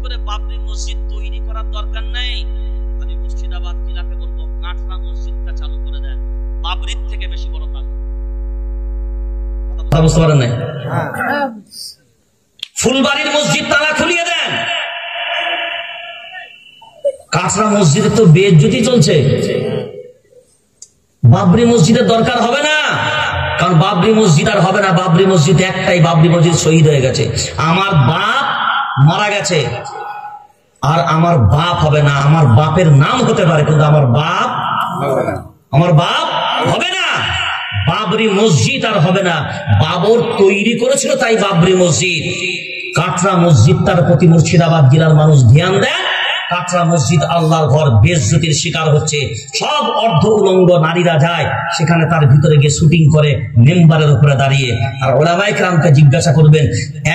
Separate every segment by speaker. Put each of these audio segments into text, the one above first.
Speaker 1: করে বাবরি মসজিদ তৈরি করার দরকার নেই। আমি মুর্শিদাবাদ জেলাকে বলবো কাটরা মসজিদটা চালু করে দেন, বাবরির থেকে বেশি বড় কাজ। কথা বুঝতে পারেন না? ফুলবাড়ির মসজিদ তালা খুলিয়ে দেন। কাটরা মসজিদে তো বেইজ্জতি চলছে, বাবরি মসজিদের দরকার হবে না, কারণ বাবরি মসজিদ আর হবে না। বাবরি মসজিদ একটাই, বাবরি মসজিদ শহীদ হয়ে গেছে। আমার বাপ মারা গেছে আর আমার বাপ হবে না। আমার বাপের নাম হতে পারে কিন্তু আমার বাপ হবে না। বাবরি মসজিদ আর হবে না। বাবর তৈরি করেছিল তাই বাবরি মসজিদ। কাটরা মসজিদ তার প্রতি মুর্শিদাবাদ জেলার মানুষ ধ্যান দেন। কাটরা মসজিদ আল্লাহর ঘর, বেইজ্জতির শিকার হচ্ছে। সব অর্ধ উলঙ্গ নারীরা যায় সেখানে, তার ভিতরে গিয়ে শুটিং করে মেম্বারের উপরে দাঁড়িয়ে। আর ওলামায়ে কেরামকে জিজ্ঞাসা করবেন,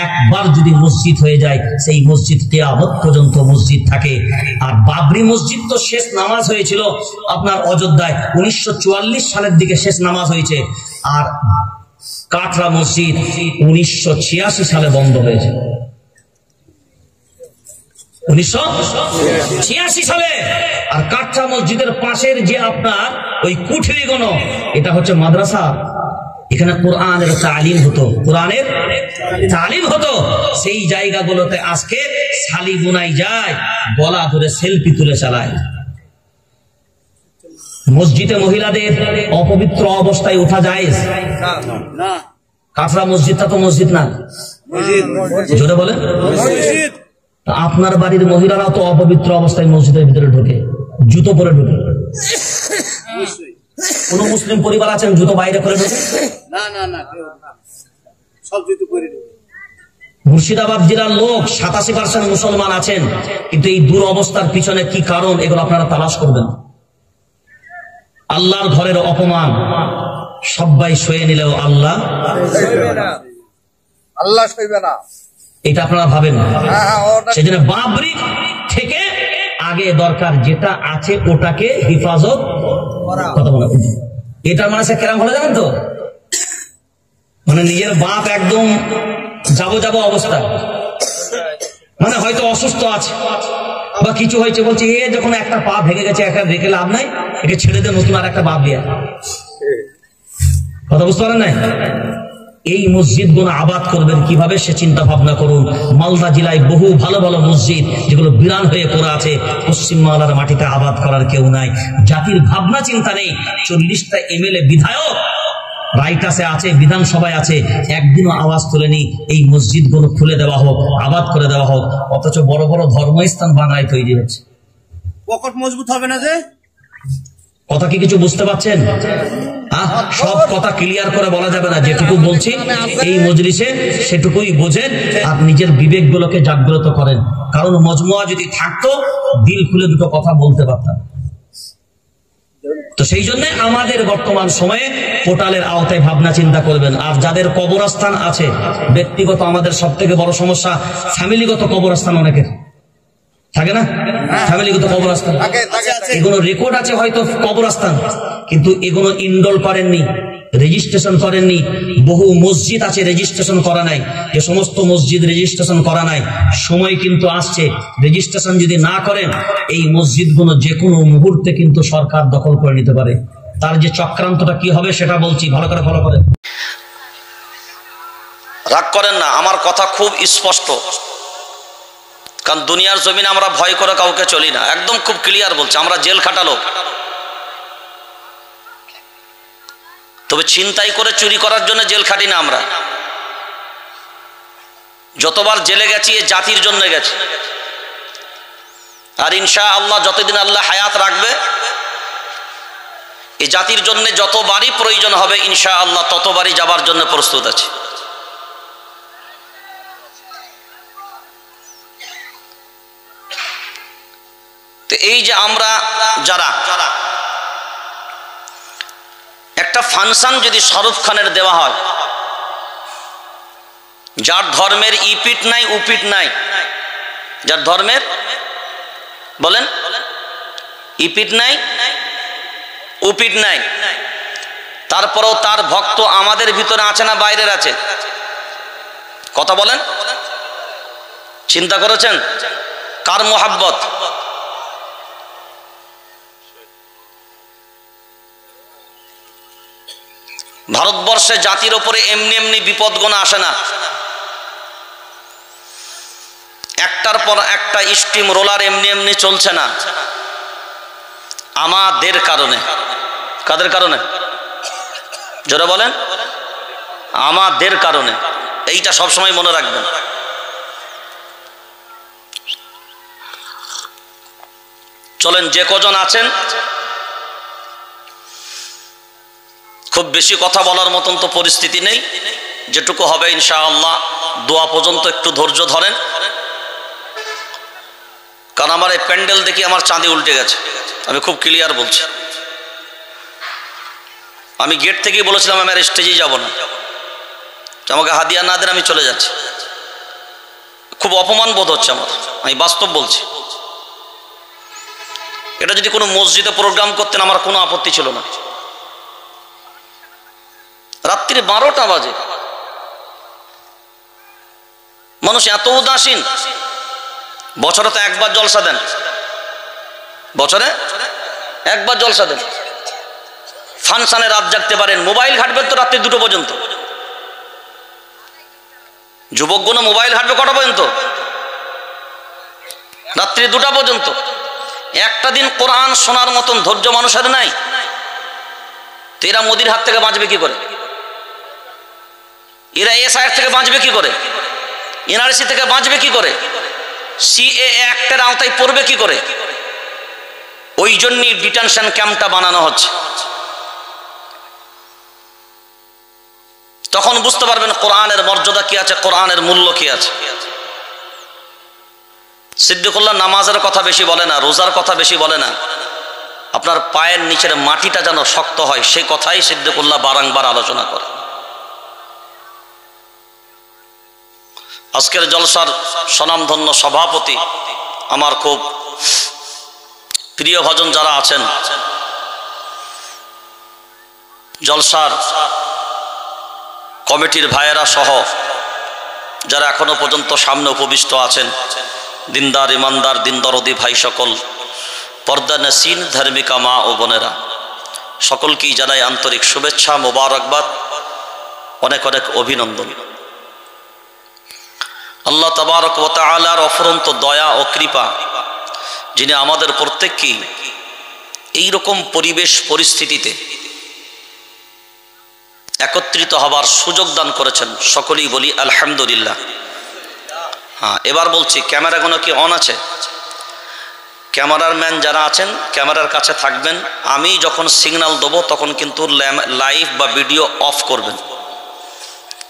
Speaker 1: একবার যদি মসজিদ হয়ে যায় সেই মসজিদ কিয়ামত পর্যন্ত মসজিদ থাকে। আর বাবরি মসজিদ তো শেষ নামাজ হয়েছিল আপনার অযোধ্যায় 1944 সালের দিকে শেষ নামাজ হয়েছে। আর কাটরা মসজিদ 1986 সালে বন্ধ হয়েছে, 1986 সালে। আর কাটরা মসজিদের পাশের যে আপনার ওই কুঠরিগণ, এটা হচ্ছে মাদ্রাসা। এখানে কোরআনের তালিম হতো, কোরআনের তালিম হতো। সেই জায়গাগুলোতে আজকে শালি বুনাই যায়, গলা ধরে সেলফি তুলে চালায়। মসজিদে মহিলাদের অপবিত্র অবস্থায় ওঠা যায় না। কাটরা মসজিদটা তো মসজিদ না, জোরে বলেন। আপনার বাড়ির মহিলারা তো অপবিত্র অবস্থায় মসজিদের ভিতরে ঢোকে, জুতো পরে ঢোকে। কোন মুসলিম পরিবার আছেন জুতো বাইরে করে ঢোকে? মুর্শিদাবাদ জেলার লোক 87% মুসলমান আছেন, কিন্তু এই দুরবস্থার পিছনে কি কারণ এগুলো আপনারা তালাশ করবেন। আল্লাহর ঘরের অপমান সবাই সয়ে নিলেও আল্লাহ সইবে না, এটা আপনারা ভাবেন। সেজন্য বাবরি থেকে আগে দরকার যেটা আছে ওটাকে হেফাজত কথা বলা। এটার মানে সে কেরাম হলে জানেন তো, মানে নিজের বাপ একদম যাবো অবস্থা, মানে হয়তো অসুস্থ আছে বা কিছু হয়েছে, বলছে এ যখন একটা পা ভেঙে গেছে একটা রেখে লাভ নাই, একে ছেড়ে দিয়ে নতুন আর একটা বাপ দিয়ে। কথা বুঝতে পারেন না? এই মসজিদ গুলো আবাদ করবেন কিভাবে সে চিন্তা ভাবনা করুন। মালদা জেলায় বহু ভালো ভালো মসজিদ যেগুলো বিরান হয়ে পড়ে আছে, পশ্চিম বাংলার মাটিতে আবাদ করার কেউ নাই। জাতির ভাবনা চিন্তা নেই। 40টা MLA বিধায়ক রাইটাসে আছে, বিধানসভায় আছে, একদিনও আওয়াজ তোলেনি এই মসজিদ গুলো খুলে দেওয়া হোক, আবাদ করে দেওয়া হোক। অথচ বড় বড় ধর্মস্থান বাংলায় তৈরি হচ্ছে।
Speaker 2: পকেট মজবুত হবে না যে?
Speaker 1: কথা কি কিছু বুঝতে পারছেন? সব কথা ক্লিয়ার করে বলা যাবে না, যেটুকু বলছি এই মজলিসে সেটুকুই বোঝেন আর নিজের বিবেক গুলোকে জাগ্রত করেন। কারণ মজমুয়া যদি থাকতো দিল খুলে দুটো কথা বলতে পারতাম। তো সেই জন্য আমাদের বর্তমান সময়ে পোর্টালের আওতায় ভাবনা চিন্তা করবেন। আর যাদের কবরস্থান আছে, ব্যক্তিগত আমাদের সব থেকে বড় সমস্যা ফ্যামিলিগত কবরস্থান অনেকের থাকে না, ফ্যামিলিগত কবরস্থান। এগুলো রেকর্ড আছে হয়তো কবরস্থান, কিন্তু এগুলো ইনরোল করেননি, রেজিস্ট্রেশন করেননি। বহু মসজিদ আছে রেজিস্ট্রেশন করা নাই। যে সমস্ত মসজিদ রেজিস্ট্রেশন করা নাই, সময় কিন্তু আসছে, রেজিস্ট্রেশন যদি না করেন এই মসজিদগুলো যে কোনো মুহূর্তে কিন্তু সরকার দখল করে নিতে পারে। তার যে চক্রান্তটা কি হবে সেটা বলছি, ভালো করে ফলো করেন। রাগ করেন না, আমার কথা খুব স্পষ্ট, কারণ দুনিয়ার জমিনে আমরা ভয় করে কাউকে চলি না। একদম খুব ক্লিয়ার বলছি, আমরা জেল খাটালো, তবে ছিনতাই করে চুরি করার জন্য জেল খাটি না। আমরা যতবার জেলে গেছি এ জাতির জন্য গেছি। আর ইনশাআল্লাহ যতদিন আল্লাহ হায়াত রাখবে এই জাতির জন্য যতবারই প্রয়োজন হবে ইনশাআল্লাহ ততবারই যাবার জন্য প্রস্তুত আছে। তো এই যে আমরা যারা একটা ফাংশন যদি শাহরুখ খানের দেওয়া হয়, যার ধর্মের ইপিট নাই উপিট নাই, যার ধর্মের বলেন ইপিট নাই উপিট নাই, তারপরেও তার ভক্ত আমাদের ভিতরে আছে না বাইরের আছে? কথা বলেন, চিন্তা করেছেন?
Speaker 3: কার মোহাব্বত? ভারতবর্ষে জাতির ওপরে এমনি এমনি বিপদগণ আসে না, একটার পর একটা স্টিম রোলার এমনি এমনি চলছে না, আমাদের কারণে। কাদের কারণে? জোরে বলেন। আমাদের কারণে। এইটা সবসময় মনে রাখবেন। চলেন, যে কজন আছেন, খুব বেশি কথা বলার মতন তো পরিস্থিতি নেই, যেটুকু হবে ইনশাআল্লাহ দোয়া পর্যন্ত একটু ধৈর্য ধরেন, কারণ আমার এই প্যান্ডেল দেখি আমার চাঁদি উল্টে গেছে, আমি খুব ক্লিয়ার বলছি। আমি গেট থেকেই বলেছিলাম আমি আর স্টেজেই যাব না, আমাকে হাদিয়া না দেন আমি চলে যাচ্ছি। খুব অপমান বোধ হচ্ছে আমার, আমি বাস্তব বলছি। এটা যদি কোনো মসজিদে প্রোগ্রাম করতেন আমার কোনো আপত্তি ছিল না। রাত্রি 12টা বাজে, মানুষ এত উদাসীন। বছরে তো একবার জলসা দেন, বছরে একবার জলসা দেন, ফাংশনে রাত জাগতে পারেন, মোবাইল ঘাটবেন তো রাত্রি 2টো পর্যন্ত। যুবকগণ মোবাইল ঘাটবে কটা পর্যন্ত? রাত্রি 2টা পর্যন্ত। একটা দিন কোরআন শোনার মতন ধৈর্য মানুষের নাই। তো এরা মোদির হাত থেকে বাঁচবে কি করে? এরা এসআইআর থেকে বাঁচবে কি করে? এনআরসি থেকে বাঁচবে কি করে? সিএএ অ্যাক্টের আওতায় পড়বে কি করে? ওই জন্যই ডিটেনশন ক্যাম্পটা বানানো হচ্ছে। তখন বুঝতে পারবেন কোরআনের মর্যাদা কি আছে, কোরআনের মূল্য কি আছে। সিদ্দিকুল্লাহ নামাজের কথা বেশি বলে না, রোজার কথা বেশি বলে না, আপনার পায়ের নিচের মাটিটা যেন শক্ত হয় সেই কথাই সিদ্দিকুল্লাহ বারংবার আলোচনা করে। আজকের জলসার স্বনামধন্য সভাপতি, আমার খুব প্রিয় ভজন যারা আছেন, জলসার কমিটির ভাইয়েরা সহ যারা এখনো পর্যন্ত সামনে উপবিষ্ট আছেন, দিনদার ইমানদার দিন দরদি ভাই সকল, পর্দা নসীন ধার্মিকা মা ও বোনেরা, সকলকেই জানাই আন্তরিক শুভেচ্ছা, মোবারকবাদ, অনেক অনেক অভিনন্দন। আল্লাহ তাবারক ওয়া তাআলার অফুরন্ত দয়া ও কৃপা, যিনি আমাদের প্রত্যেককেই এইরকম পরিবেশ পরিস্থিতিতে একত্রিত হবার সুযোগ দান করেছেন, সকলেই বলি আলহামদুলিল্লাহ। হ্যাঁ, এবার বলছি, ক্যামেরাগুলো কি অন আছে? ক্যামেরার ম্যান যারা আছেন ক্যামেরার কাছে থাকবেন। আমি যখন সিগন্যাল দেবো তখন কিন্তু লাইভ বা ভিডিও অফ করবেন।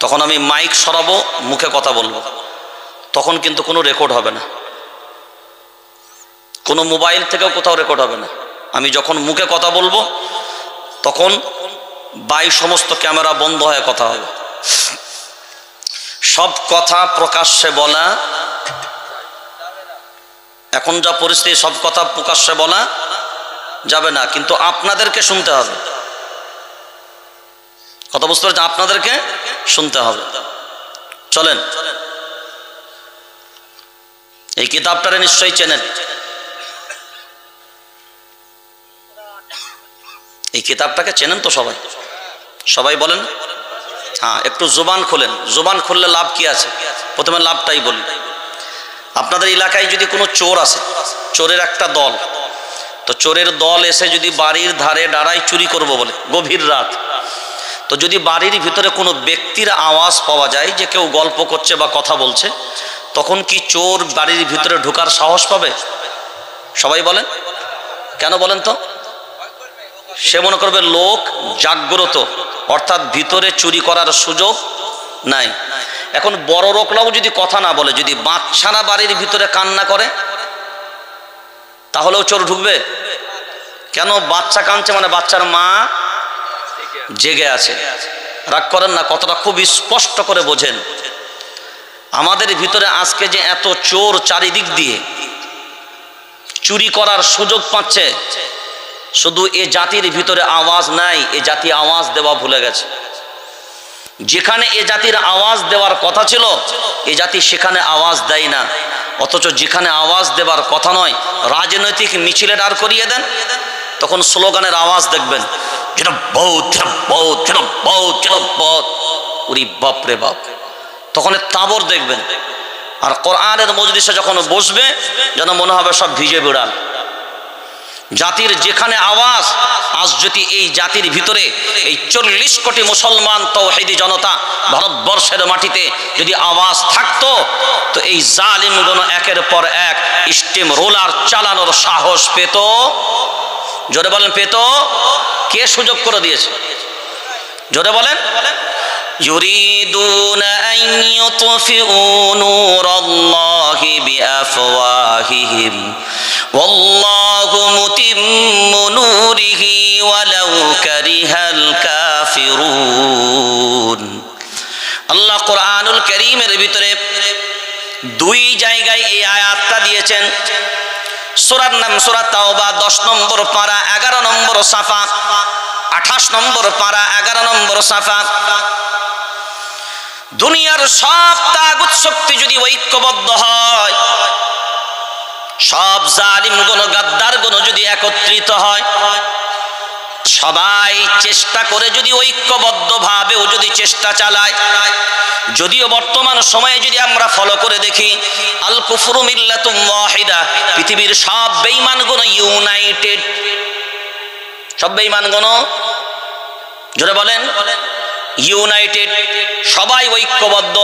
Speaker 3: তখন আমি মাইক সরাবো, মুখে কথা বলবো, তখন কিন্তু কোনো রেকর্ড হবে না, কোনো মোবাইল থেকেও কোথাও রেকর্ড হবে না। আমি যখন মুখে কথা বলবো তখন সমস্ত ক্যামেরা বন্ধ হয়ে কথা হবে। সব কথা প্রকাশ্যে বলা, এখন যা পরিস্থিতি, সব কথা প্রকাশ্যে বলা যাবে না, কিন্তু আপনাদেরকে শুনতে হবে। কথা বুঝতে পারছেন? আপনাদেরকে শুনতে হবে। চলেন, এই কিতাবটারে নিশ্চয়ই চেনেন। এই কিতাবটাকে চেনেন তো সবাই? সবাই বলেন হ্যাঁ। একটু জোবান খোলেন, জোবান খুললে লাভ কি আছে? প্রথমে লাভটাই বলি। আপনাদের এলাকায় যদি কোনো চোর আসে, চোরের একটা দল, তো চোরের দল এসে যদি বাড়ির ধারে দাঁড়ায় চুরি করব বলে গভীর রাত, তো যদি বাড়ির ভিতরে কোনো ব্যক্তির আওয়াজ পাওয়া যায় যে কেউ গল্প করছে বা কথা বলছে, তখন কি চোর বাড়ির ভিতরে ঢোকার সাহস পাবে? সবাই বলেন কেন বলেন তো? সে মনে করবে লোক জাগ্রত, অর্থাৎ ভিতরে চুরি করার সুযোগ নাই। এখন বড় লোকরাও যদি কথা না বলে, যদি বাচ্চারা বাড়ির ভিতরে কান্না করে, তাহলেও চোর ঢুকবে? কেন? বাচ্চা কাঁদছে মানে বাচ্চার মা জেগে আছে। রাগ করেন না, কথাটা খুব স্পষ্ট করে বোঝেন। আমাদের ভিতরে আজকে যে এত চোর চারিদিক দিয়ে চুরি করার সুযোগ পাচ্ছে, শুধু এ জাতির ভিতরে আওয়াজ নাই, এ জাতি আওয়াজ দেওয়া ভুলে গেছে। যেখানে এ জাতির আওয়াজ দেওয়ার কথা ছিল এ জাতি সেখানে আওয়াজ দেয় না, অথচ যেখানে আওয়াজ দেওয়ার কথা নয় রাজনৈতিক মিছিলে দাঁড় করিয়ে দেন, তখন স্লোগানের আওয়াজ দেখবেন, যেটা বহুত যেটা বহুত যেটা বহুত যেটা বহুত, উরি বাপরে বাপ, তখন তাবর দেখবেন। আর কোরআনের মজলিসে যখন বসবে যেন মনে হবে সব ভিজে বিড়াল। জাতির যেখানে আওয়াজ, আজ যদি এই জাতির ভিতরে এই 40 কোটি মুসলমান তাওহীদি জনতা ভারতবর্ষের মাটিতে যদি আওয়াজ থাকতো, তো এই জালিমগণ একের পর এক স্টিম রোলার চালানোর সাহস পেত। জোরে বলেন পেত? কে সুযোগ করে দিয়েছে? জোরে বলেন। يريدون أن يطفئوا نور الله بأفواههم والله متم نوره ولو كره الكافرون। আল্লাহ কোরআনুল কারীমের ভিতরে দুই জায়গায় এই আয়াতটা দিয়েছেন। সূরার নাম সূরা তাওবা 10 নম্বর পারা 11 নম্বর সাফা, 28 নম্বর পারা 11 নম্বর সাফা। দুনিয়ার সব তাগুত শক্তি যদি ঐক্যবদ্ধ হয়, সব জালিমগণ গাদ্দারগণ যদি একত্রিত হয়, সবাই চেষ্টা করে যদি ঐক্যবদ্ধভাবেও যদি চেষ্টা চালায়, যদিও বর্তমান সময়ে যদি আমরা ফলো করে দেখি আল কুফরু মিল্লাতুম ওয়াহিদা, পৃথিবীর সব বেঈমানগণ ইউনাইটেড, সব বেঈমানগণ জোরে বলেন ইউনাইটেড, সবাই ঐক্যবদ্ধ।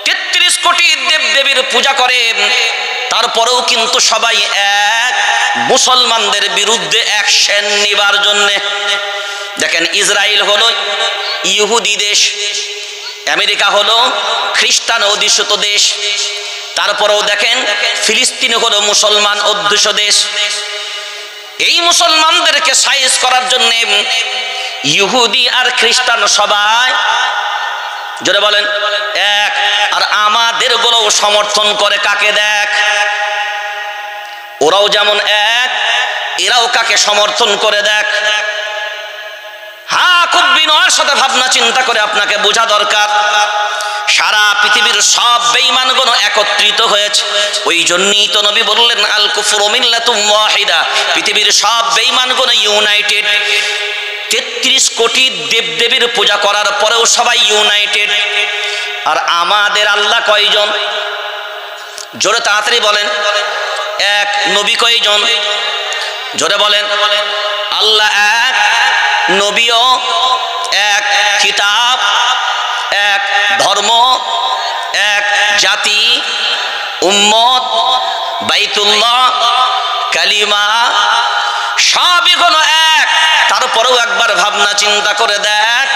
Speaker 3: 33 কোটি দেবদেবীর পূজা করে, তারপরেও কিন্তু সবাই এক মুসলমানদের বিরুদ্ধে অ্যাকশন নেবার জন্য। দেখেন ইসরায়েল হলো ইহুদি দেশ, আমেরিকা হলো খ্রিস্টান অধ্যুষিত দেশ, তারপরেও দেখেন ফিলিস্তিন হলো মুসলমান অধ্যুষিত দেশ। এই মুসলমানদেরকে সাইজ করার জন্য ইহুদি আর খ্রিস্টান সবাই জোরে বলেন এক, আর আমাদের গুলোও সমর্থন করে কাকে? দেখ, ওরাও যেমন এক, এরাও কাকে সমর্থন করে? দেখ। হ্যাঁ, খুব বিনয়ের সাথে ভাবনা চিন্তা করে আপনাকে বোঝা দরকার, সারা পৃথিবীর সব বেঈমানগণ একত্রিত হয়েছে। ওই জন্যই তো নবী বললেন আল কুফরু মিল্লাতুম ওয়াহিদা, পৃথিবীর সব বেঈমানগণ ইউনাইটেড। 33 কোটি দেবদেবীর পূজা করার পরেও সবাই ইউনাইটেড। আর আমাদের আল্লাহ কয়জন? জোরে তাড়াতাড়ি বলেন। এক। নবী কয়জন? জোরে বলেন। আল্লাহ এক, নবীও এক, কিতাব এক, ধর্ম এক, জাতি, উম্মত, বাইতুল্লাহ, কালিমা, সবই কোনো এক। তারপরেও একবার ভাবনা চিন্তা করে দেখ,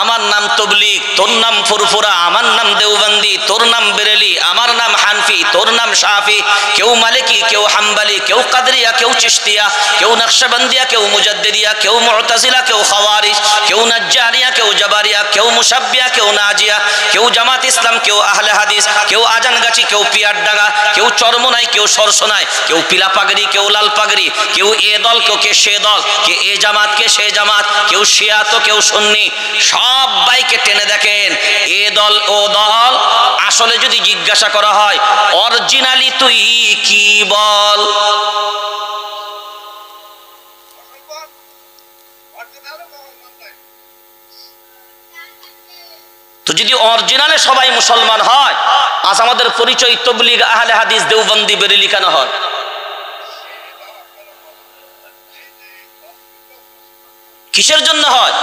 Speaker 3: আমার নাম তবলিগ, তোর নাম ফুরফুরা, আমার নাম দেওবন্দি, তোর নাম বেরেলি, আমার নাম হানফি, তোর নাম শাফি, কেউ মালিকি, কেউ হাম্বলি, কেউ কাদরিয়া, কেউ চিশতিয়া, কেউ নকশবন্দিয়া, কেউ মুজাদ্দিদিয়া, কেউ মুতাজিলা, কেউ খাওয়ারিজ, কেউ নাজ্জারিয়া, কেউ জাবারিয়া, কেউ মুশাব্বিয়া, কেউ নাজিয়া, কেউ জামাত ইসলাম, কেউ আহলে হাদিস, কেউ আজানগাছি, কেউ পিয়ারডাঙ্গা, কেউ চরমনাই, কেউ সরসনাই, কেউ পিলা পাগড়ি, কেউ লাল পাগড়ি, কেউ এ দল, কেউ কে সে দল, কে এ জামাত, কে সে জামাত, কেউ শিয়া তো কেউ সুন্নি, সবাইকে টেনে দেখেন এ দল ও দল। আসলে যদি জিজ্ঞাসা করা হয় অরিজিনালি তুই কি বল, তো যদি অরিজিনালে সবাই মুসলমান হয়, আজ আমাদের পরিচয় তবলিগ, আহলে হাদিস, দেওবন্দি, বেরেলি কেন হয়? কিসের জন্য হয়?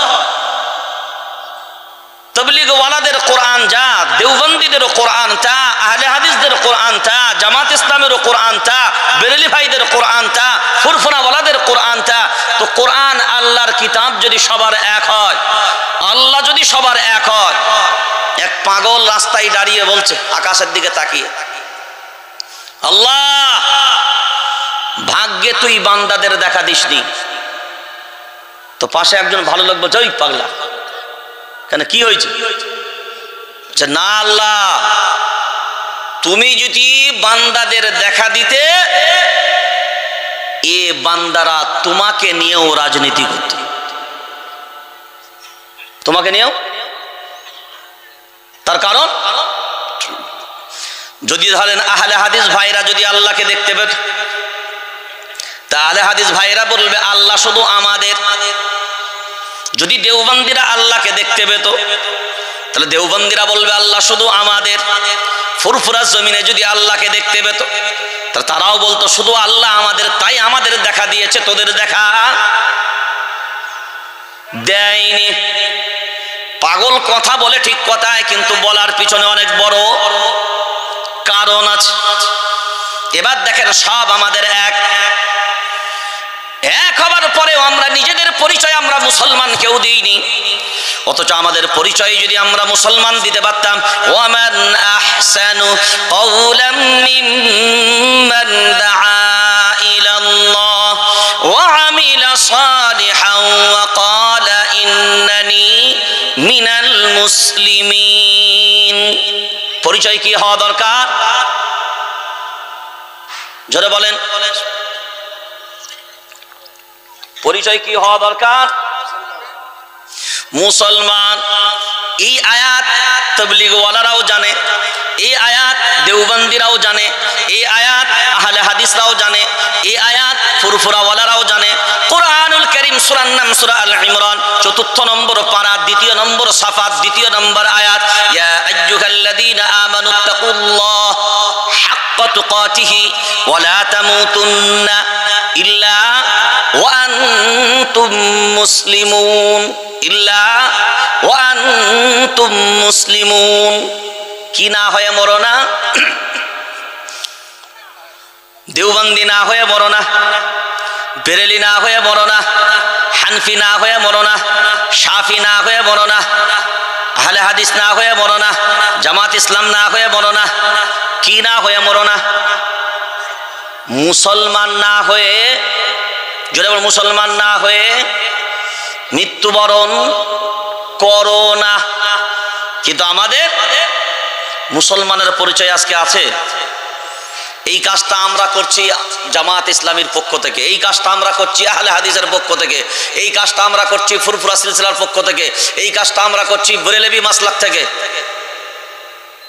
Speaker 3: তবলিগ ওয়ালাদের কোরআন যা, দেওবন্দিদেরও কোরআন তা, আহলে হাদিসদের কোরআন তা, জামাত ইসলামেরও কোরআন তা, বেরেলি ভাইদের কোরআন তা, ফুরফুরা ওয়ালাদের কোরআন তা। তো কোরআন আল্লাহর কিতাব যদি সবার এক হয়, আল্লাহ যদি সবার এক হয়, এক পাগল রাস্তায় দাঁড়িয়ে বলছে আকাশের দিকে তাকিয়ে, আল্লাহ ভাগ্যে তুই বান্দাদের দেখা দিসনি। তো পাশে একজন ভালো লোক বলছে, ওই পাগলা কেন, কি হয়েছে? না আল্লাহ, তুমি যদি বান্দাদের দেখা দিতে, এ বান্দারা তোমাকে নিয়েও রাজনীতি করত, তোমাকে নিয়েও তার কারণ যদি ধরেন আহলে হাদিস ভাইরা যদি আল্লাহকে দেখতে পেত, তাহলে হাদিস ভাইরা বলবে আল্লাহ শুধু আমাদের। যদি দেওবন্দিরা আল্লাহকে দেখতে পেত, তাহলে দেওবন্দিরা বলবে আল্লাহ শুধু আমাদের। ফুরফুরা জমিনে যদি আল্লাহকে দেখতে পেত, তাহলে তারাও বলতো শুধু আল্লাহ আমাদের, তাই আমাদের দেখা দিয়েছে, তোদের দেখা দেয়নি। পাগল কথা বলে ঠিক কথায়, কিন্তু বলার পিছনে অনেক বড় কারণ আছে। এবার দেখেন, সব আমাদের এক হবার পরেও আমরা নিজেদের পরিচয় আমরা মুসলমান কেউ দিইনি, অথচ আমাদের পরিচয় যদি আমরা মুসলমান দিতে পারতাম, ওয়ামান আহসানু কওলাম মিম্মান দাআ ইলাল্লাহ ওয়া আমিলা সালিহান ওয়া ক্বালা ইন্নানি মিনাল মুসলিমিন। পরিচয় কি হওয়া দরকার? জোরে বলেন, পরিচয় কি হওয়া দরকার? মুসলমান। এই আয়াত তাবলীগওয়ালারাও জানে, এই আয়াত দেওবন্দিরাও জানে, এই আয়াত আহলে হাদিসরাও জানে, এই আয়াত ফুরফুরাওয়ালারাও জানে। কোরআনুল কারীম সূরার নাম সূরা আল ইমরান, ৪র্থ নম্বর পারা, ২য় নম্বর সাফাত, ২য় নম্বর আয়াত, ইয়া আইয়ুহাল্লাযীনা আমানুত্তাকুল্লাহ হাক্কা তুকাতিহি ওয়া লা তামুতুন্না ইল্লা ওয়া আনতুম মুসলিমুন, ইল্লা ওয়া আনতুম মুসলিমুন। কি না হয়ে মরো না? দেওবন্দি না হয়ে মরো না, বেরেলি না হয়ে মরো না, হানফি না হয়ে মরো না, শাফি না হয়ে মরো না, আহলে হাদিস না হয়ে মরো না, জামাত ইসলাম না হয়ে মরো না। কি না হয়ে মরো না? মুসলমান না হয়ে, জোরে বল, মুসলমান না হয়ে মৃত্যুবরণ করো না। কিন্তু আমাদের মুসলমানের পরিচয় আজকে আছে। এই কাজটা আমরা করছি জামাত ইসলামীর পক্ষ থেকে, এই কাজটা আমরা করছি আহলে হাদিসের পক্ষ থেকে, এই কাজটা আমরা করছি ফুরফুরা সিলসিলার পক্ষ থেকে, এই কাজটা আমরা করছি বেরেলভী মাসলাক থেকে।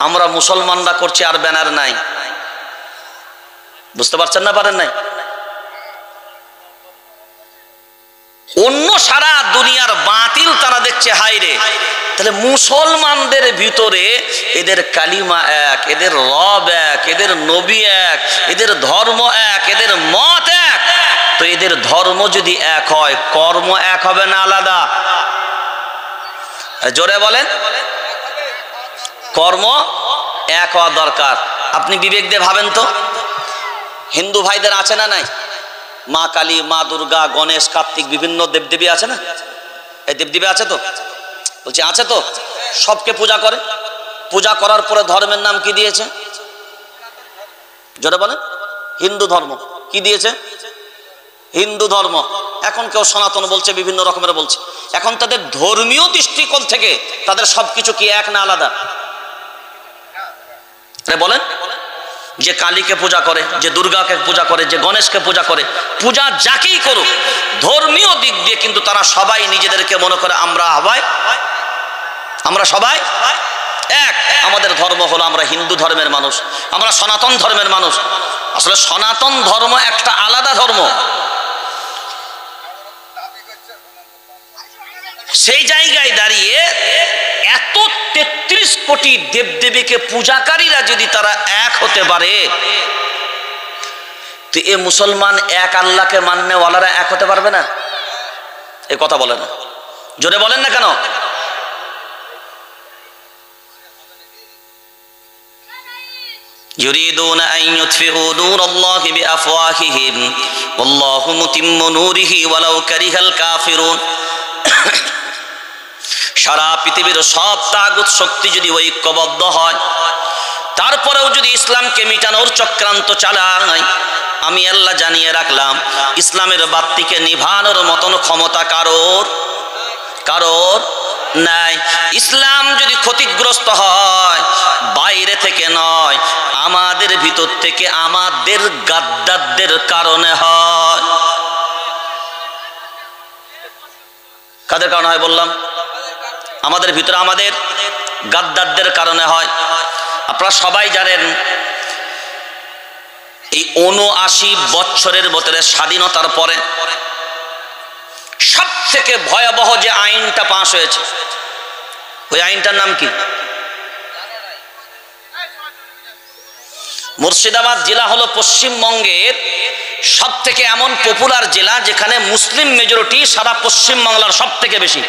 Speaker 3: আমরা মুসলমানরা করছি, আর ব্যানার নাই। বুঝতে পারছেন না? পারেন নাই? অন্য সারা দুনিয়ার বাতিল তারা দেখছে হাইরে, তাহলে মুসলমানদের ভিতরে এদের কালিমা এক, এদের রব এক, এদের নবী এক, এদের ধর্ম এক, এদের মত এক। তো এদের ধর্ম যদি এক হয়, কর্ম এক হবে না আলাদা? জোরে বলেন, কর্ম এক হওয়া দরকার। আপনি বিবেক দিয়ে ভাবেন তো, হিন্দু ভাইদের আছে না নাই? মা কালী, মা দুর্গা, গণেশ, কার্তিক, বিভিন্ন দেবদেবী আছে না? এই দেবদেবী আছে তো? বলছি আছে তো। সবকে পূজা করে, পূজা করার পরে ধর্মের নাম কি দিয়েছে? জোরে বলেন, হিন্দু ধর্ম। কি দিয়েছে? হিন্দু ধর্ম। এখন কেউ সনাতন বলছে, বিভিন্ন রকমের বলছে। এখন তাদের ধর্মীয় দৃষ্টিকোণ থেকে তাদের সবকিছু কি এক না আলাদা? বলেন, যে কালীকে পূজা করে, যে দুর্গাকে পূজা করে, যে গণেশকে পূজা করে, পূজা যাকেই করুক, ধর্মীয় দিক দিয়ে কিন্তু তারা সবাই নিজেদেরকে মনে করে আমরা সবাই এক। আমাদের ধর্ম হলো, আমরা হিন্দু ধর্মের মানুষ, আমরা সনাতন ধর্মের মানুষ। আসলে সনাতন ধর্ম একটা আলাদা ধর্ম। সেই জায়গায় দাঁড়িয়ে এত ৩৩ কোটি দেবদেবীকে পূজাকারীরা যদি তারা এক হতে পারে, তো এ মুসলমান এক আল্লাহকে মাননেওয়ালারা এক হতে পারবে না? এ কথা বলে না, জোরে বলেন না কেন? يريدون أن يطفئوا نور الله بأفواههم والله متم نوره ولو كره الكافرون। সারা পৃথিবীর সব তাগুত শক্তি যদি ঐক্যবদ্ধ হয়, তারপরেও যদি ইসলামকে মিটানোর চক্রান্ত চালায়, আমি আল্লাহ জানিয়ে রাখলাম ইসলামের বাতিকে নিভানোর মতন ক্ষমতা কারোর নাই। ইসলাম যদি ক্ষতিগ্রস্ত হয়, বাইরে থেকে নয়, আমাদের ভিতর থেকে, আমাদের গাদ্দারদের কারণে হয়। কাদের কারণে হয় বললাম? আমাদের ভিতরে আমাদের গাদ্দারদের কারণে হয়। আপনারা সবাই জানেন এই ৭৯ বছরের ভেতরে স্বাধীনতার পরে সব থেকে ভয়াবহ যে আইনটা পাশ হয়েছে, ওই আইনটার নাম কি? মুর্শিদাবাদ জেলা হলো পশ্চিমবঙ্গের সব থেকে এমন পপুলার জেলা যেখানে মুসলিম মেজরিটি সারা পশ্চিম বাংলার সব থেকে বেশি।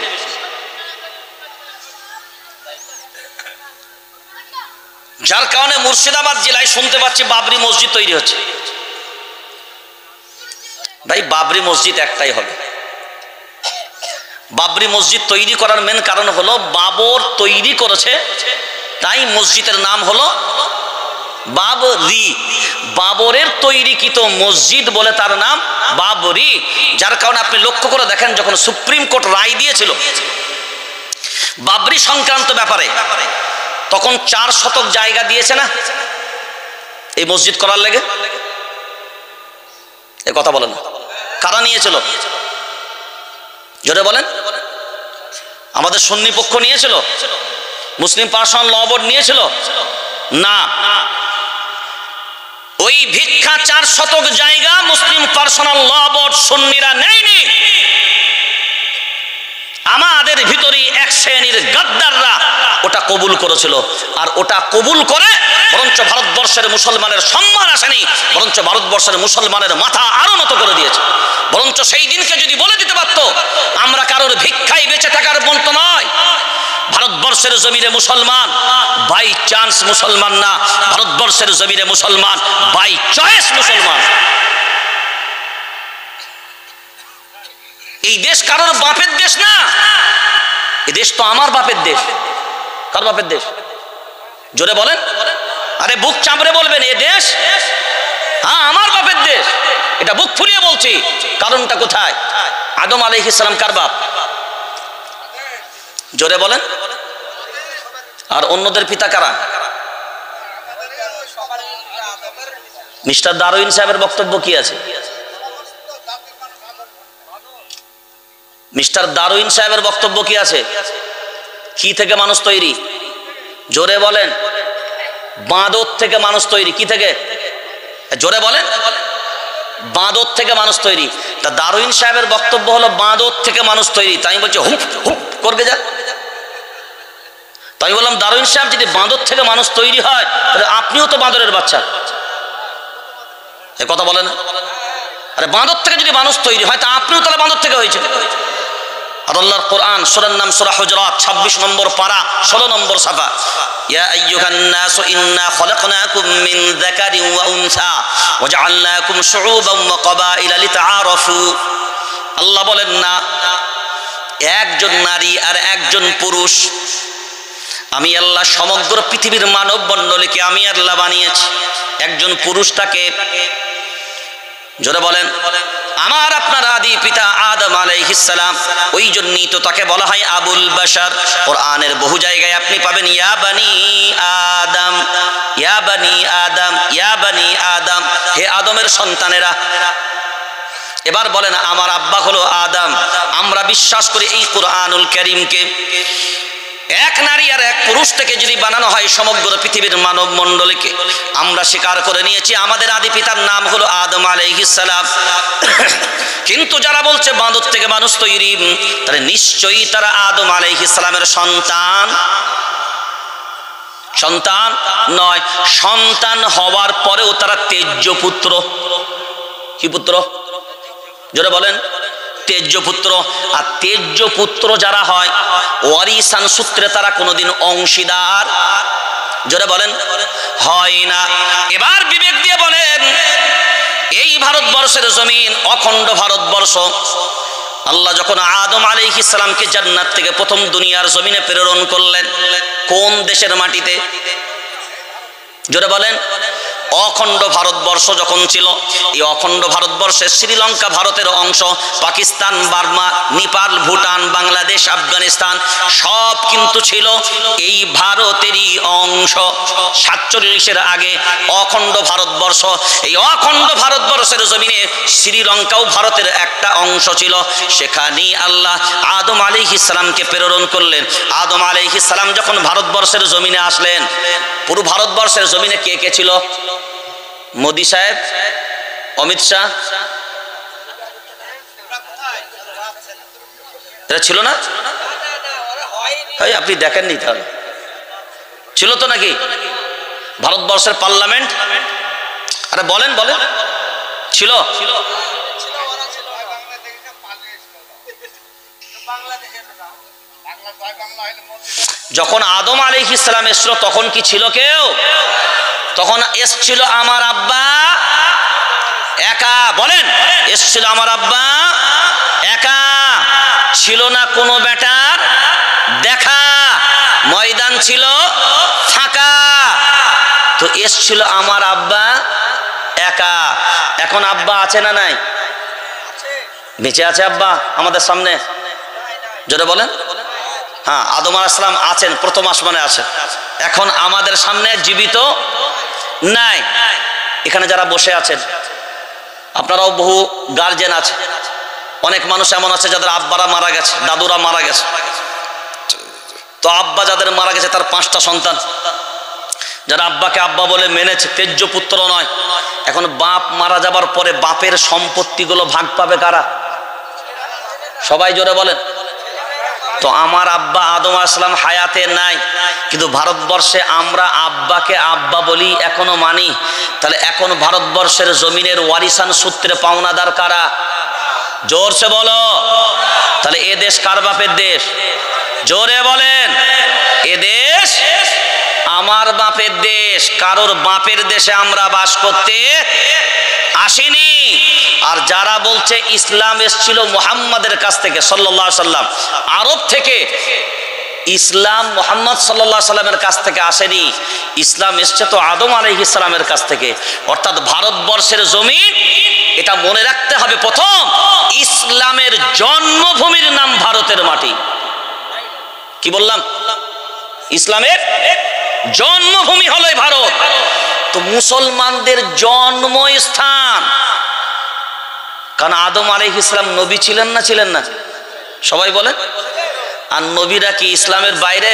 Speaker 3: যার কারণে মুর্শিদাবাদ জেলায় শুনতে পাচ্ছি বাবরি মসজিদ তৈরি হচ্ছে। ভাই বাবরি মসজিদ একটাই হবে। বাবরি মসজিদ তৈরি করার মেন কারণ হলো বাবর তৈরি করেছে, তাই মসজিদের নাম হলো বাবরি। বাবরের তৈরিকৃত মসজিদ বলে তার নাম বাবরি। যার কারণে আপনি লক্ষ্য করে দেখেন, যখন সুপ্রিম কোর্ট রায় দিয়েছিল বাবরি সংক্রান্ত ব্যাপারে, তখন 4 শতক জায়গা দিয়েছে না এই মসজিদ করার লেগে? এ কথা বলেন, কারা নিয়েছিল? জোরে বলেন। আমাদের সুন্নি পক্ষ নিয়েছিল? মুসলিম পার্সোনাল ল বোর্ড নিয়েছিল? না। ওই ভিক্ষা 4 শতক জায়গা মুসলিম পার্সোনাল ল বোর্ড সুন্নিরা নেয়নি। আমাদের ভিতরে এক শ্রেণীর গাদ্দাররা ওটা কবুল করেছিল, আর ওটা কবুল করে বরঞ্চ ভারতবর্ষের মুসলমানের সম্মান আসেনি, বরঞ্চ ভারতবর্ষের মুসলমানের মাথা আরো নত করে দিয়েছে। বরঞ্চ সেই দিনকে যদি বলে দিতে পারত আমরা কারোর ভিক্ষায় বেঁচে থাকার মন্ত নয়, ভারতবর্ষের জমিনে মুসলমান বাই চান্স মুসলমান না, ভারতবর্ষের জমিনে মুসলমান বাই চয়েস মুসলমান। এই দেশ কারোর বাপের দেশ না, এই দেশ তো আমার বাপের দেশ। কার বাপের দেশ? জোরে বলেন। আরে বুক চাপড়ে বলবেন, এ দেশ হ্যাঁ আমার বাপের দেশ। এটা বুক ফুলিয়ে বলছি। কারণটা কোথায়? আদম আলাইহিস সালাম কার বাপ? জোরে বলেন। আর অন্যদের পিতা কারা? মিস্টার দারউইন সাহেবের বক্তব্য কি আছে? মিস্টার দারউইন সাহেবের বক্তব্য কি আছে? কি থেকে মানুষ তৈরি? জোরে বলেন। বাঁদর থেকে মানুষ তৈরি। কি থেকে? জোরে বলেন। বাঁদর থেকে মানুষ তৈরি। তা দারউইন সাহেবের বক্তব্য হলো বাঁদর থেকে মানুষ তৈরি, তাই বলছে হুপ হুপ করবে যা। তাই বললাম দারউইন সাহেব যদি বাঁদর থেকে মানুষ তৈরি হয় তাহলে আপনিও তো বাঁদরের বাচ্চা। এ কথা বলে না? আরে বাঁদর থেকে যদি মানুষ তৈরি হয় তা আপনিও তাহলে বাঁদর থেকে হয়েছে। আর আল্লাহর কোরআন সূরার নাম সূরা হুজুরাত 26 নম্বর পারা 16 নম্বর সাফা, ইয়া আইয়ুহান নাসু ইন্না খলাকনাকুম মিন যাকারিন ওয়া উনসা ওয়া জাআলনাকুম শুউবান ওয়া ক্বাবাইলা লিতাআরাফু। আল্লাহ বলেন না একজন নারী আর একজন পুরুষ, আমি আল্লাহ সমগ্র পৃথিবীর মানব মণ্ডলীকে আমি আল্লাহ বানিয়েছি। একজন পুরুষটাকে, জোরে বলেন, আমার আপনার আদি পিতা আদম আলাইহিস সালাম, ওই জন্যই তো তাকে বলা হয় আবুল বাশার। কোরআনের বহু জায়গায় আপনি পাবেন ইয়া বানি আদম, ইয়া বানি আদম, ইয়া বানি আদম, হে আদমের সন্তানেরা। এবার বলেন আমার আব্বা হলো আদম। আমরা বিশ্বাস করি এই কুরআনুল কারীমকে এক নারী আর এক পুরুষ থেকে যদি বানানো হয় সমগ্র পৃথিবীর মানব মণ্ডলীকে, আমরা স্বীকার করে নিয়েছি আমাদের আদি পিতার নাম হলো আদম আলাইহিস সালাম। কিন্তু যারা বলছে বাঁদর থেকে মানুষ তৈরি, তাহলে নিশ্চয়ই তারা আদম আলাইহিস সালামের সন্তান। সন্তান নয়, সন্তান হওয়ার পরেও তারা তেজ্য পুত্র। কি পুত্র? জোরে বলেন। তেজ্য পুত্র। আর তেজ্য পুত্র যারা হয় ওয়ারিসান সূত্রে তারা কোনোদিন অংশীদার, জোরে বলেন, হয় না। এবার বিবেক দিয়ে বলেন, এই ভারতবর্ষের জমিন অখণ্ড ভারতবর্ষ, আল্লাহ যখন আদম আলাইহিস সালামকে জান্নাত থেকে প্রথম দুনিয়ার জমিনে প্রেরণ করলেন, কোন দেশের মাটিতে? জোরে বলেন। অখণ্ড ভারতবর্ষ যখন ছিল, এই অখণ্ড ভারতবর্ষে শ্রীলঙ্কা ভারতের অংশ, পাকিস্তান, বার্মা, নেপাল, ভুটান, বাংলাদেশ, আফগানিস্তান সব কিন্তু ছিল এই ভারতেরই অংশ। 47-এর আগে অখণ্ড ভারতবর্ষ, এই অখণ্ড ভারতবর্ষের জমিনে শ্রীলঙ্কাও ভারতের একটা অংশ ছিল। সেখানেই আল্লাহ আদম আলাইহিস সালামকে প্রেরণ করলেন। আদম আলাইহিস সালাম যখন ভারতবর্ষের জমিনে আসলেন, পুরো ভারতবর্ষের জমিনে কে কে ছিল? মোদি সাহেব, অমিত শাহ, এরা ছিল না? আপনি দেখেননি তাহলে? ছিল তো নাকি ভারতবর্ষের পার্লামেন্ট? আরে বলেন বলেন, ছিল? যখন আদম আলাইহিস সালাম এসেছিল তখন কি ছিল কেউ? তখন এসছিল আমার আব্বা একা। বলেন, এসছিল আমার আব্বা একা, ছিল না কোনো বেটার দেখা, ময়দান ছিল ফাঁকা। তো এসছিল আমার আব্বা একা। এখন আব্বা আছে না নাই? বেঁচে আছে আব্বা আমাদের সামনে? জোরে বলেন। হ্যাঁ, আদম আলাইহিস সালাম আছেন, প্রথম আসমানে আছেন। এখন আমাদের সামনে জীবিত নাই। এখানে যারা বসে আছেন আপনারাও বহু গার্জেন আছে, অনেক মানুষ এমন আছে যাদের আব্বারা মারা গেছে, দাদুরা মারা গেছে। তো আব্বা যাদের মারা গেছে তার 5টা সন্তান, যারা আব্বাকে আব্বা বলে মেনেছে, তেজ্য পুত্র নয়। এখন বাপ মারা যাবার পরে বাপের সম্পত্তিগুলো ভাগ পাবে কারা? সবাই জোরে বলেন। তো আমার আব্বা আদম আলাইহিস সালাম হায়াতে নাই, কিন্তু ভারতবর্ষে আমরা আব্বাকে আব্বা বলি, এখনো মানি। তাহলে এখন ভারতবর্ষের জমিনের ওয়ারিসান সূত্রে পাওনাদার কারা? জোরসে বলো। তাহলে এ দেশ কার বাপের দেশ? জোরে বলেন। এ দেশ আমার বাপের দেশ, কারোর বাপের দেশে আমরা বাস করতে আসিনি। আর যারা বলছে ইসলাম এসেছিল মুহাম্মাদের কাছ থেকে সাল্লাল্লাহু আলাইহি সাল্লাম, আরব থেকে, ইসলাম মুহাম্মদ সাল্লাল্লাহু আলাইহি সাল্লামের কাছ থেকে আসেনি। ইসলাম এসেছে তো আদম আলাইহিস সালামের কাছ থেকে। অর্থাৎ ভারতবর্ষের জমিন, এটা মনে রাখতে হবে, প্রথম ইসলামের জন্মভূমির নাম ভারতের মাটি। কি বললাম? ইসলামের জন্মভূমি হলো ভারত। তো মুসলমানদের জন্মস্থান, কারণ আদম আলাইহিস সালাম নবী ছিলেন না ছিলেন না? সবাই বলেন। আর নবীরা কি ইসলামের বাইরে?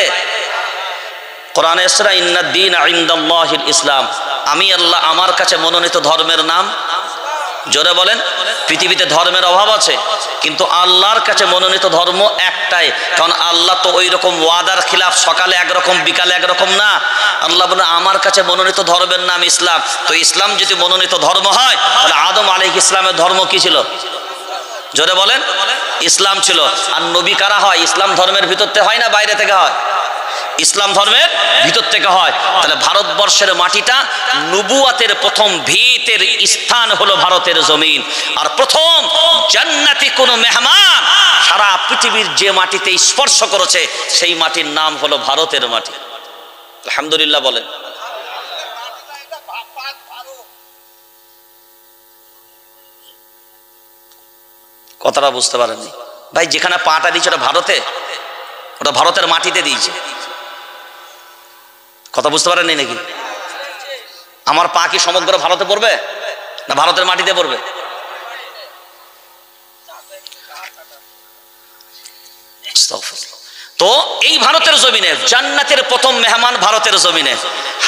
Speaker 3: কোরআনে এসেছে ইন্নাদ দীন ইনদাল্লাহিল ইসলাম, আমি আল্লাহ আমার কাছে মনোনীত ধর্মের নাম। জোরে বলেন। পৃথিবীতে ধর্মের অভাব আছে, কিন্তু আল্লাহর কাছে মনোনীত ধর্ম একটাই। কারণ আল্লাহ তো ওই রকম ওয়াদার খিলাফ, সকালে একরকম বিকালে একরকম না। আল্লাহ বলে আমার কাছে মনোনীত ধর্মের নাম ইসলাম। তো ইসলাম যদি মনোনীত ধর্ম হয়, তাহলে আদম আলাইহিস সালামের ধর্ম কি ছিল? জোরে বলেন। ইসলাম ছিল। আর নবী কারা হয়? ইসলাম ধর্মের ভিতর থেকে হয় না বাইরে থেকে হয়? ইসলাম ধর্মের ভিতর থেকে হয়। তাহলে ভারতবর্ষের মাটিটা নবুয়াতের প্রথম ভিতের স্থান হলো ভারতের জমিন। আর প্রথম জান্নাতি কোন মেহমান সারা পৃথিবীর যে মাটিতে স্পর্শ করেছে, সেই মাটির নাম হলো ভারতের মাটি। আলহামদুলিল্লাহ বলেন। কথাটা বুঝতে পারেননি ভাই? যেখানে পাটা দিয়েছে ওটা ভারতে, ওটা ভারতের মাটিতে দিয়েছে। কথা বুঝতে পারেননি নাকি? আমার পা কি সমগ্র ভারতে পড়বে না ভারতের মাটিতে পড়বে? তো এই ভারতের জমিনে জান্নাতের প্রথম মেহমান ভারতের জমিনে।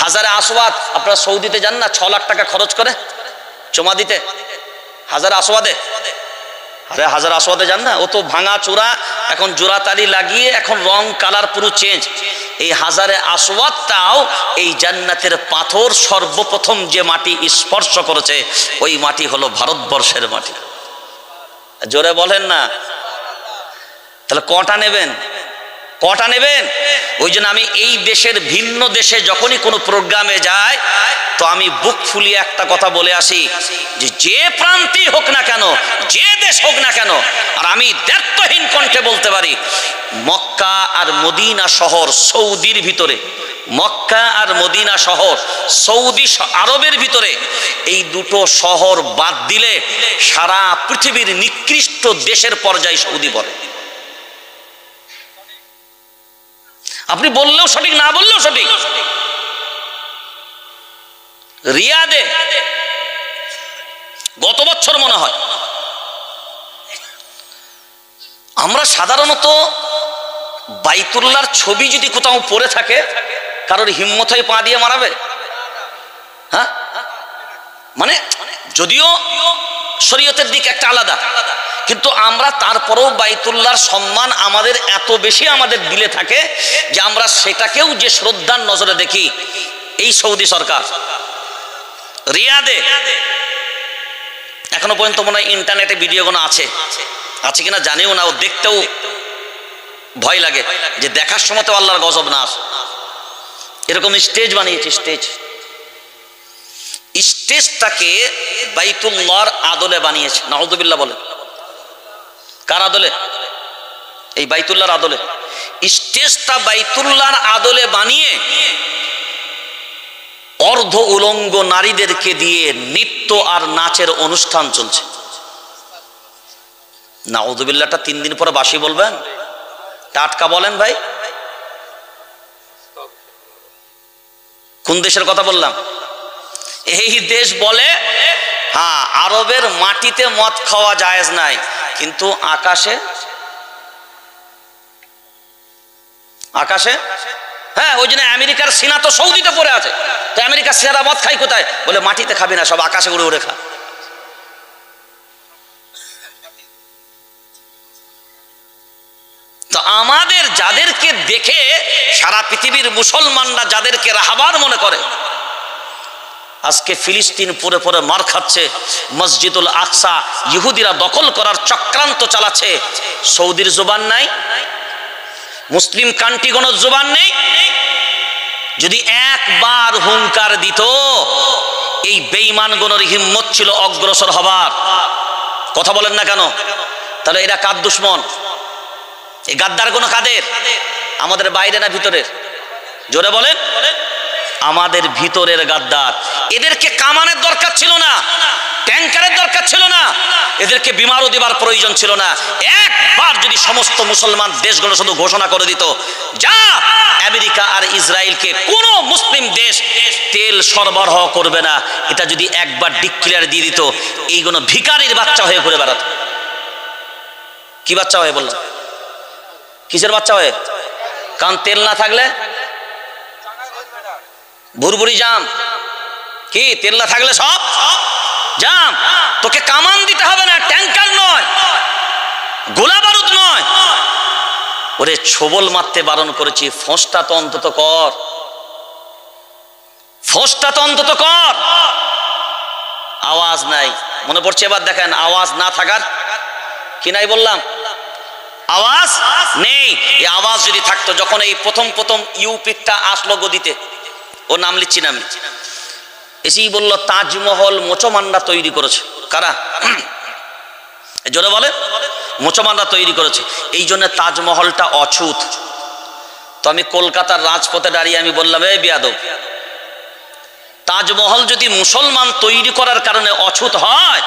Speaker 3: হাজারে আসওয়াদ, আপনারা সৌদিতে যান না 6 লাখ টাকা খরচ করে জমা দিতে হাজারে আসওয়াদে? আরে হাজার আসওয়াদে যান না, ও তো ভাঙা চূড়া, এখন জোড়া তালি লাগিয়ে এখন রং কালার পুরো চেঞ্জ। এই হাজারে আসওয়াদটাও এই জান্নাতের পাথর সর্বপ্রথম যে মাটি স্পর্শ করেছে, ওই মাটি হলো ভারতবর্ষের মাটি। জোরে বলেন না। তাহলে কটা নেবেন? কটা নেবেন? ওই জন্য আমি এই দেশের ভিন্ন দেশে যখনই কোনো প্রোগ্রামে যাই, তো আমি বুক ফুলিয়ে একটা কথা বলে আসি, যে প্রান্তেই হোক না কেন, যে দেশ হোক না কেন, আর আমি দ্ব্যর্থহীন কণ্ঠে বলতে পারি, মক্কা আর মদিনা শহর সৌদির ভিতরে মক্কা আর মদিনা শহর, সৌদি আরবের ভিতরে এই দুটো শহর বাদ দিলে সারা পৃথিবীর নিকৃষ্ট দেশের পর্যায়ে সৌদি পড়ে। আপনি বললেও সঠিক, না বললেও সঠিক। রিয়াদে গত বছর মনে হয়, আমরা সাধারণত বাইতুল্লাহর ছবি যদি কোথাও পড়ে থাকে কারোর হিম্মত হয়ে পা দিয়ে মারাবে? হ্যাঁ, মানে যদিও শরীয়তের দিক একটা আলাদা, কিন্তু আমরা তারপরেও বাইতুল্লাহর সম্মান আমাদের এত বেশি আমাদের দিলে থাকে যে আমরা সেটাকেও যে শ্রদ্ধার নজরে দেখি। এই সৌদি সরকার রিয়াদে এখনো পর্যন্ত মনে হয় ইন্টারনেটে ভিডিওগুলো আছে কিনা জানিও না, ও দেখতেও ভয় লাগে যে দেখার সময় তো আল্লাহর গজব না আসে। এরকম স্টেজ বানিয়েছে, স্টেজটাকে বাইতুল্লাহর আদলে বানিয়েছে। নাউযুবিল্লাহ বলে। কার আদলে? এই বাইতুল্লাহর আদলে। স্টেজটা বাইতুল্লাহর আদলে বানিয়ে অর্ধ উলঙ্গ নারীদেরকে দিয়ে নৃত্য আর নাচের অনুষ্ঠান চলছে। নাউযুবিল্লাহটা 3 দিন পরে বাসি বলবেন? টাটকা বলেন ভাই। কোন দেশের কথা বললাম? এই দেশ বলে হ্যাঁ আরবের মাটিতে মদ খাওয়া জায়েজ নাই, কিন্তু আকাশে হ্যাঁ, ওই জন্য আমেরিকার সিনা তো সৌদিতে পড়ে আছে। তো আমেরিকার সিনারা মদ খাই কোথায়? বলে মাটিতে খাবি না, সব আকাশে উড়ে উড়ে খা। তো আমাদের যাদেরকে দেখে সারা পৃথিবীর মুসলমানরা যাদেরকে রাহাবার মনে করে, আজকে ফিলিস্তিন পরে পরে মার খাচ্ছে, মসজিদুল আকসা ইহুদিরা দখল করার চক্রান্ত চালাচ্ছে। সৌদির জবান নাই, মুসলিম কান্ট্রিগুলোর জবান নেই। যদি একবার হুঙ্কার দিত, এই বেঈমানগুলোর হিম্মত ছিল অগ্রসর হবার। কথা বলেন না কেন? তাহলে এরা কার দুশমন? এই গাদ্দার গুলো কাদের? আমাদের বাইরে না ভিতরের? জোরে বলেন। আমাদের ভিতরের গাদ্দার। এদেরকে কামানের দরকার ছিল না, ট্যাঙ্কারের দরকার ছিল না, এদেরকে বিমারও দেবার প্রয়োজন ছিল না। একবার যদি সমস্ত মুসলমান দেশগুলো শুধু ঘোষণা করে দিত, যা আমেরিকা আর ইসরায়েলকে কোন মুসলিম দেশ তেল সরবরাহ করবে না, এটা যদি একবার ডিক্লেয়ার দিয়ে দিত, এইগুলো ভিখারির বাচ্চা হয়ে ঘুরে বেড়াত। কি বাচ্চা হয়ে বললাম? কিসের বাচ্চা হয়ে? কারণ তেল না থাকলে ভুরভুরি জাম। কি তেল না থাকলে সব জাম। তোকে কামান দিতে হবে না, ট্যাঙ্কার নয়, গোলা বারুদ নয়। ওরে ছোবল মারতে বারণ করেছি, ফোঁসটা তো অন্তত কর, ফোঁসটা তো অন্তত কর। আওয়াজ নাই, মনে পড়ছে এবার দেখেন আওয়াজ না থাকার কি নাই বললাম? আওয়াজ নেই। এই আওয়াজ যদি থাকতো, যখন এই প্রথম ইউপিকটা আসলো গদিতে, ও নাম লিখছি না আমি, এসেই বললো তাজমহল মুসলমানরা তৈরি করেছে। কারা? জোরে বলে। মুসলমানরা তৈরি করেছে, এই জন্য তাজমহলটা অছুত। তো আমি কলকাতার রাজপথে দাঁড়িয়ে আমি বললাম, এই বিয়াদব, তাজমহল যদি মুসলমান তৈরি করার কারণে অছুত হয়,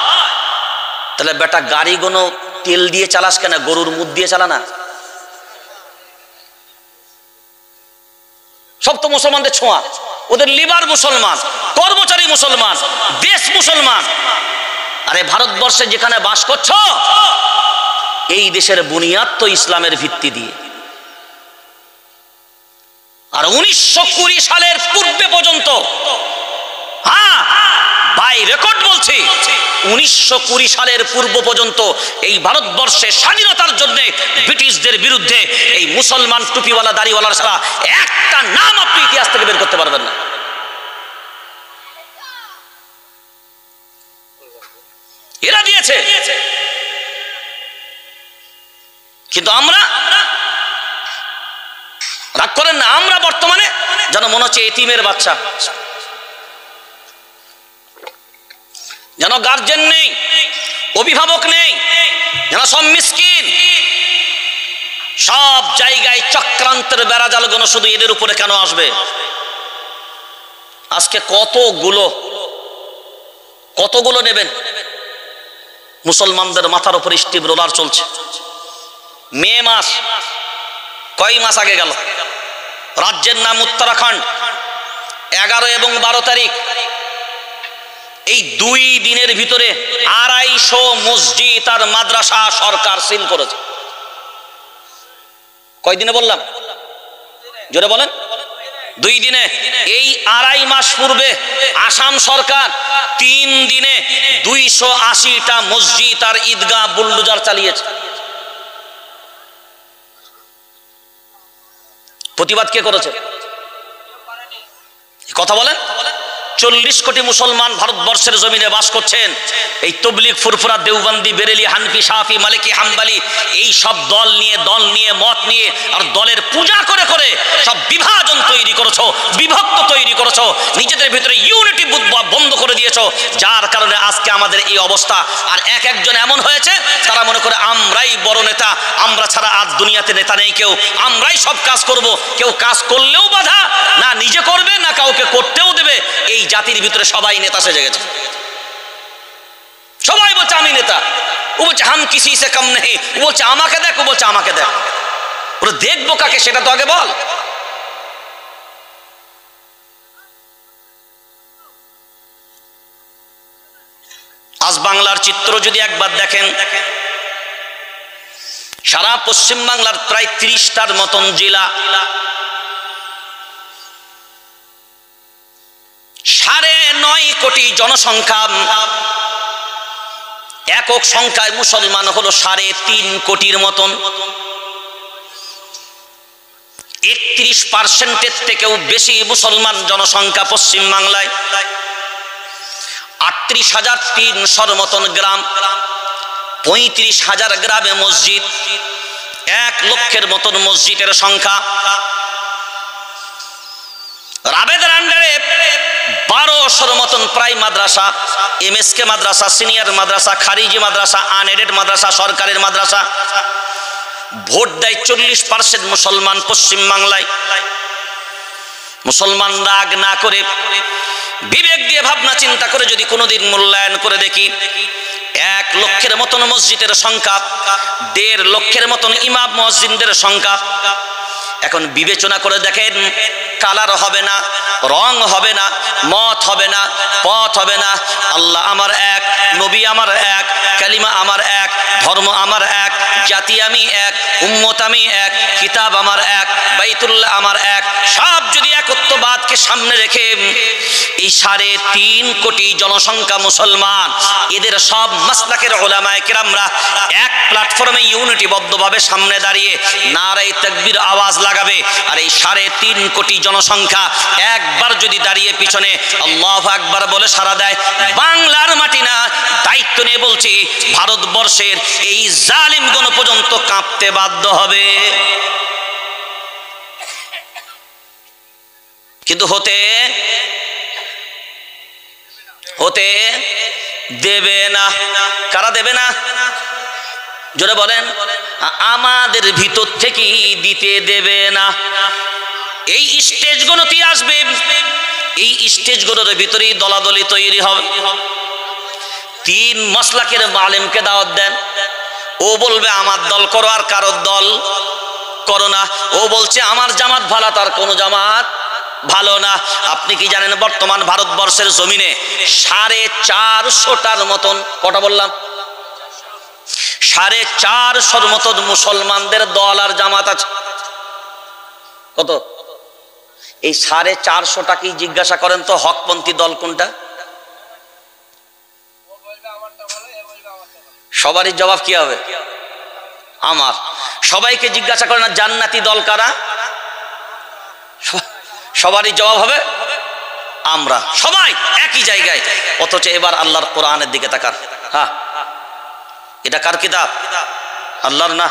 Speaker 3: তাহলে বেটা গাড়িগুলো তেল দিয়ে চালাস কেন? গরুর মুখ দিয়ে চালা না। সব তো মুসলমানদের ছোঁয়া, ওদের লিভার মুসলমান, কর্মচারী মুসলমান, দেশ মুসলমান। আরে ভারতবর্ষে যেখানে বাস করছো, এই দেশের বুনিয়াদ তো ইসলামের ভিত্তি দিয়ে। আর 1920 সালের পূর্বে পর্যন্ত, হ্যাঁ বাই রেকর্ড বলছি, 1920 সালের পূর্ব পর্যন্ত এই ভারতবর্ষে স্বাধীনতার জন্য ব্রিটিশদের বিরুদ্ধে এই মুসলমান টুপিওয়ালা দাড়িওয়ালার ছাড়া একটা নাম আপনি ইতিহাস থেকে বের করতে পারবেন না। এরা দিয়েছে। কিন্তু আমরা রাগ করেন না, আমরা বর্তমানে যেন মনে হচ্ছে এতিমের বাচ্চা, যেন গার্জেন নেই, অভিভাবক নেই, যেন সব মিসকিন। সব জায়গায় চক্রান্তের বেড়াজালগুলো শুধু এদের উপরে কেন আসবে? আজকে কতগুলো নেবেন? মুসলমানদের মাথার উপর স্টিম রোলার চলছে। মে মাস, কয় মাস আগে গেল, রাজ্যের নাম উত্তরাখণ্ড, 11 এবং 12 তারিখ, এই 2 দিনের ভিতরে 250 মসজিদ আর মাদ্রাসা সরকার সিল করেছে। কয় দিনে বললাম? জোরে বলেন। 2 দিনে। এই 2.5 মাস পূর্বে আসাম সরকার 3 দিনে 280টা মসজিদ আর ঈদগাহ বুলডোজার চালিয়েছে। প্রতিবাদ কে করেছে? কথা বলেন। 40 কোটি মুসলমান ভারতবর্ষের জমিনে বাস করছেন। এই তবলিগ, ফুরফুরা, দেওবন্দি, বেরেলি, হানফি, শাফি, মালিকি, হাম্বলি, এই সব দল নিয়ে মত নিয়ে আর দলের পূজা করে করে সব বিভাজন তৈরি করেছো, বিভক্ত তৈরি করেছো, নিজেদের ভিতরে ইউনিটি বন্ধ করে দিয়েছো, যার কারণে আজকে আমাদের এই অবস্থা। আর একজন এমন হয়েছে, তারা মনে করে আমরাই বড় নেতা, আমরা ছাড়া আজ দুনিয়াতে নেতা নেই কেউ, আমরাই সব কাজ করব। কেউ কাজ করলেও বাধা, না নিজে করবে না কাউকে করতেও দেবে। এই জাতির ভিতরে সবাই নেতা সেজে গেছে। সবাই বলছে আমি নেতা, ও বলছে হাম কিসি সে কম নেই, ও বলছে আমাকে দেখ, ও বলছে আমাকে দেখ। ওরা দেখবো কাকে সেটা তো আগে বল। আজ বাংলার চিত্র যদি একবার দেখেন, সারা পশ্চিম বাংলার প্রায় 30টার মতন জেলা, 9.5 কোটি জনসংখ্যা, একক সংখ্যায় মুসলমান হলো 3.5 কোটির মতন। 31% থেকেও বেশি মুসলমান জনসংখ্যা পশ্চিম বাংলায়। 38,300 মতন গ্রাম, 35,000 গ্রামে মসজিদ, 1 লক্ষের মতন মসজিদের সংখ্যা। রাবেদার আন্ডারে 1200 মতন প্রায় মাদ্রাসা, এমএসকে মাদ্রাসা, সিনিয়র মাদ্রাসা, খারিজি মাদ্রাসা, আনএডেড মাদ্রাসা, সরকারের মাদ্রাসা। ভোট দেয় 40% মুসলমান পশ্চিম বাংলায়। মুসলমান রাগ না করে বিবেক দিয়ে ভাবনা চিন্তা করে যদি কোনোদিন মূল্যায়ন করে দেখি, 1 লক্ষের মতন মসজিদের সংখ্যা, 1.5 লক্ষের মতন ইমাম মুয়াজ্জিনদের সংখ্যা। এখন বিবেচনা করে দেখেন, কালার হবে না, রং হবে না, মত হবে না, পথ হবে না। আল্লাহ আমার এক, নবী আমার এক, কালিমা আমার এক, ধর্ম আমার এক, জাতি আমি এক, উম্মত আমি এক, কিতাব আমার এক, বাইতুল্লাহ আমার এক। সব যদি একত্ববাদকে সামনে রেখে এই 3.5 কোটি জনসংখ্যা মুসলমান, এদের সব মাসলাকের উলামায়ে কেরামরা এক প্ল্যাটফর্মে ইউনিটিবদ্ধভাবে সামনে দাঁড়িয়ে নারায়ে তাকবীর আওয়াজ লাগাবে। আর এই 3.5 কোটি জনসংখ্যা একবার যদি দাঁড়িয়ে পিছনে আল্লাহু আকবার বলে সাড়া দেয়, বাংলার মাটি না, দায়িত্ব নিয়ে বলছি, ভারতবর্ষের এই জালিমগণ পর্যন্ত কাঁপতে বাধ্য হবে। কিন্তু হতে দেবে না। কারা দেবে না? জোরে বলেন। আমাদের ভিতর থেকে দিতে দেবে না। এই স্টেজগুলোতে আসবে, এই স্টেজগুলোর ভিতরেই দলাদলি তৈরি হবে। 3 মাসলাকের আলেমকে দাওয়াত দেন, ও বলবে আমার দল করো আর কারোর দল করো না। ও বলছে আমার জামাত ভালো, তার কোনো জামাত ভালো না। আপনি কি জানেন বর্তমান ভারতবর্ষের জমিনে 450টার মতন, কটা বললাম, 450 মতন মুসলমানদের দল আর জামাত আছে। কত? এই 450টাকেই জিজ্ঞাসা করেন তো হকপন্থী দল কোনটা? সবারই জবাব কি হবে? আমার। সবাইকে জিজ্ঞাসা করেন না জান্নাতি দল কারা, সবারই জবাব হবে আমরা। সবাই একই জায়গায়। অথচ এবার আল্লাহর কোরআনের দিকে তাকান। হ্যাঁ, এটা কার কিতাব? আল্লাহর না।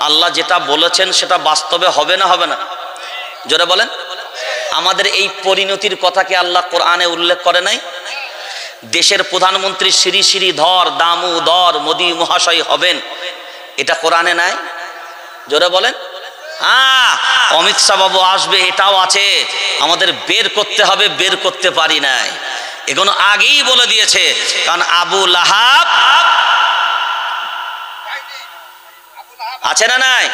Speaker 3: আল্লাহ যেটা বলেছেন সেটা বাস্তবে হবে না হবে না? জোরে বলেন। আমাদের এই পরিণতির কথা কি আল্লাহ কোরআনে উল্লেখ করে নাই? দেশের প্রধানমন্ত্রী শ্রী শ্রীধর দামোদর মোদী মহাশয় হবেন, এটা কোরআনে নাই? জোরে বলেন। অমিত শাহ বাবু আসবে এটাও আছে, আমাদের বের করতে হবে, বের করতে পারি নাই। এগুলো আগেই বলে দিয়েছে। কারণ আবু লাহাব আছে না নাই?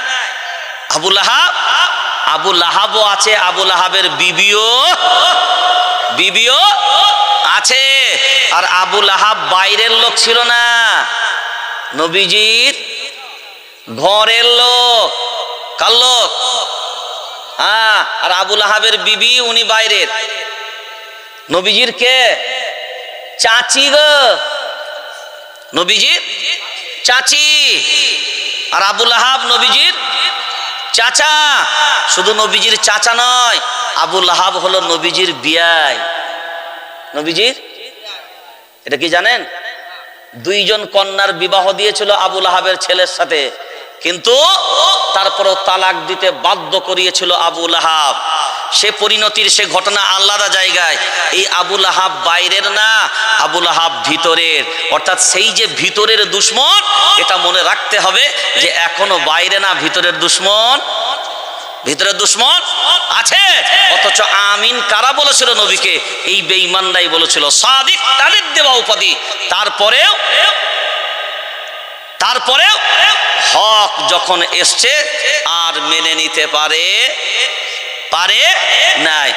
Speaker 3: আবু লাহাবও আছে, আবু লাহাবের বিবিও আছে। আর আবু লাহাব বাইরের লোক ছিল না, নবীজির ঘরের লোক। কার লোক? আর আবু লাহাবের বিবি উনি বাইরের। নবীজির কে? চাচি গো, নবীজির চাচি। আর আবু লাহাব নবীজির চাচা। শুধু নবীজির চাচা নয়, আবু লাহাব হলো নবীজির বিয়াই। নবীজির, এটা কি জানেন? 2 জন কন্যার বিবাহ দিয়েছিল আবু লাহাবের ছেলের সাথে, কিন্তু তারপরও তালাক দিতে বাধ্য করিয়েছিল আবু লাহাব। সে পরিণতির সে ঘটনা আলাদা জায়গায়। এই আবু লাহাব বাইরের না, আবু লাহাব ভিতরের। অর্থাৎ সেই যে ভিতরের দুশ্মন, এটা মনে রাখতে হবে যে এখনো বাইরে না, ভিতরের দুশ্মন, ভিতরের দুশ্মন আছে। অথচ আমিন কারা বলেছিল নবীকে? এই বেঈমানরাই বলেছিল। সাদিক তাদের দেওয়া উপাধি। তারপরেও হক যখন এসছে আর মেনে নিতে পারে নাই।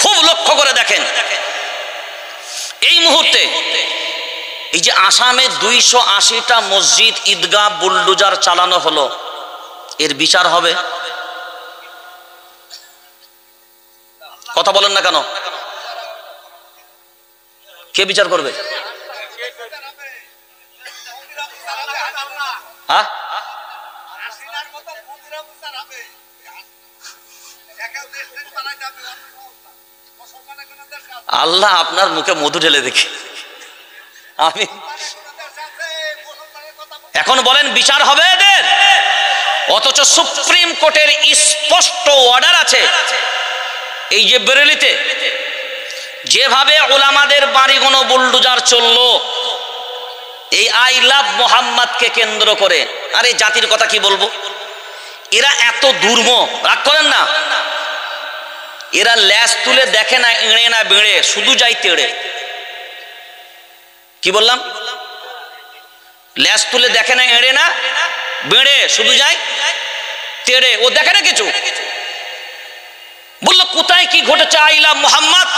Speaker 3: খুব লক্ষ্য করে দেখেন, এই মুহূর্তে এই যে আসামে 280টা মসজিদ, ঈদগাহ বুলডোজার চালানো হলো, এর বিচার হবে? কথা বলেন না কেন? কে বিচার করবে? হ্যাঁ, আল্লাহ আপনার মুখে মধু ঢেলে দেখি। আমি এখন বলেন বিচার হবে এদের? অথচ সুপ্রিম কোর্টের স্পষ্ট অর্ডার আছে। এই যে বেরেলিতে যেভাবে ওলামাদের বাড়িগুলো বুলডোজার চললো, এই আই লাভ মোহাম্মদকে কেন্দ্র করে, আর এই জাতির কথা কি বলবো, এরা এত দুর্ম, রাগ করেন না, এরা ল্যাস তুলে দেখে না এড়ে না বেড়ে, শুধু যাই তেড়ে। কি বললাম? ল্যাস তুলে দেখে না এড়ে না বেড়ে, শুধু যাই তেড়ে, ও দেখে না কিছু। বললো কোথায় কি ঘটেছে, আই লাভ মোহাম্মদ,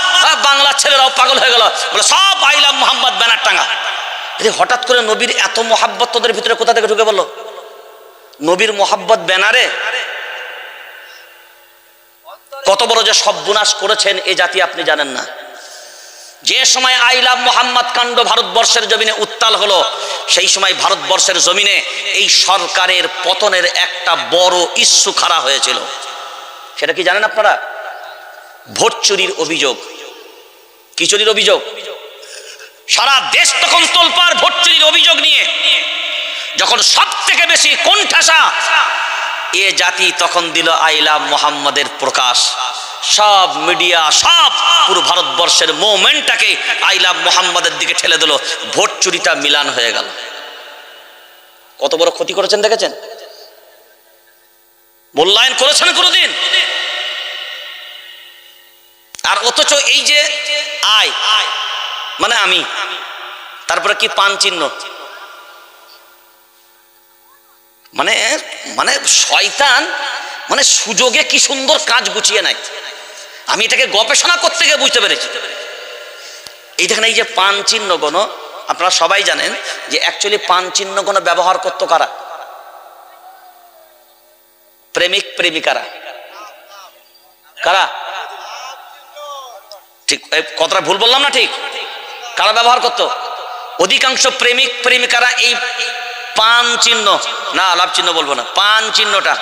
Speaker 3: বাংলার ছেলেরাও পাগল হয়ে গেল, বলে সব আই লাভ মোহাম্মদ ব্যানার টাঙ্গা। হঠাৎ করে নবীর এত মোহাব্বত তোদের ভিতরে কোথা থেকে ঢুকে বললো? নবীর মোহাব্বত ব্যানারে কত বড় যে সর্বনাশ করেছেন এই জাতি আপনি জানেন না। যে সময় আই লাভ মোহাম্মদ কাণ্ড ভারতবর্ষের জমিনে উত্তাল হলো, সেই সময় ভারতবর্ষের জমিনে এই সরকারের পতনের একটা বড় ইস্যু খাড়া হয়েছিল। সেটা কি জানেন আপনারা? ভোট চুরির অভিযোগ। কি চুরির অভিযোগ? সারা দেশ তখন তোলপাড় ভোট চুরির অভিযোগ নিয়ে। যখন সব থেকে বেশি কোণঠাসা এ জাতি, তখন দিল আই লাভ মোহাম্মদের প্রকাশ। সব মিডিয়া, সব পুরো ভারতবর্ষের মুভমেন্টটাকে আই লাভ মোহাম্মদের দিকে ঠেলে দিল। ভোট চুরিটা মিলান হয়ে গেল। কত বড় ক্ষতি করেছেন দেখেছেন? মূল্যায়ন করেছেন কোনদিন? আর অথচ এই যে আই মানে আমি, তারপরে কি পান চিহ্ন, মানে মানে শয়তান মানে সুযোগে কি সুন্দর কাজ গুছিয়ে নেয়। আমি এটাকে গবেষণা করতে গিয়ে বুঝতে পেরেছি। এই দেখেন, এই যে পান চিহ্ন গণ, আপনারা সবাই জানেন যে অ্যাকচুয়ালি পান চিহ্ন গণ ব্যবহার করতো কারা? প্রেমিক প্রেমিকারা। কারা? ঠিক কথাটা ভুল বললাম না? ঠিক, কারা ব্যবহার করতো? অধিকাংশ প্রেমিক প্রেমিকারা এই পান চিহ্ন, না লাভ চিহ্ন বলবো না, পান চিহ্নটা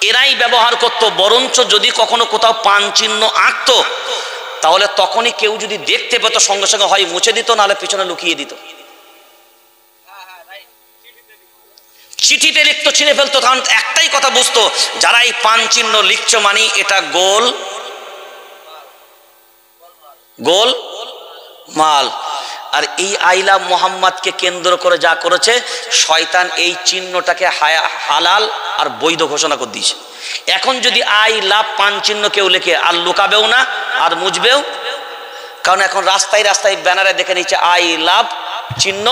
Speaker 3: এরাই ব্যবহার করতো। বরঞ্চ যদি কখনো কোথাও পান চিহ্ন আঁকতো, তাহলে তখনই কেউ যদি দেখতে পেত সঙ্গে সঙ্গে হয় মুছে দিত, নাহলে পিছনে লুকিয়ে দিত। চিঠিতে লিখতো, ছিঁড়ে ফেলতো। কারণ একটাই কথা বুঝতো, যারা এই পান চিহ্ন লিখছো মানে এটা গোল মাল। আর এই আই লাভ মোহাম্মদকে কেন্দ্র করে যা করেছে শয়তান, এই চিহ্নটাকে হালাল আর বৈধ ঘোষণা করে দিয়েছে। এখন যদি আই লাভ পান চিহ্ন কেউ লেখে, আর লুকাবেও না আর মুছবেও, কারণ এখন রাস্তায় রাস্তায় ব্যানারে দেখে নিচ্ছে আই লাভ চিহ্ন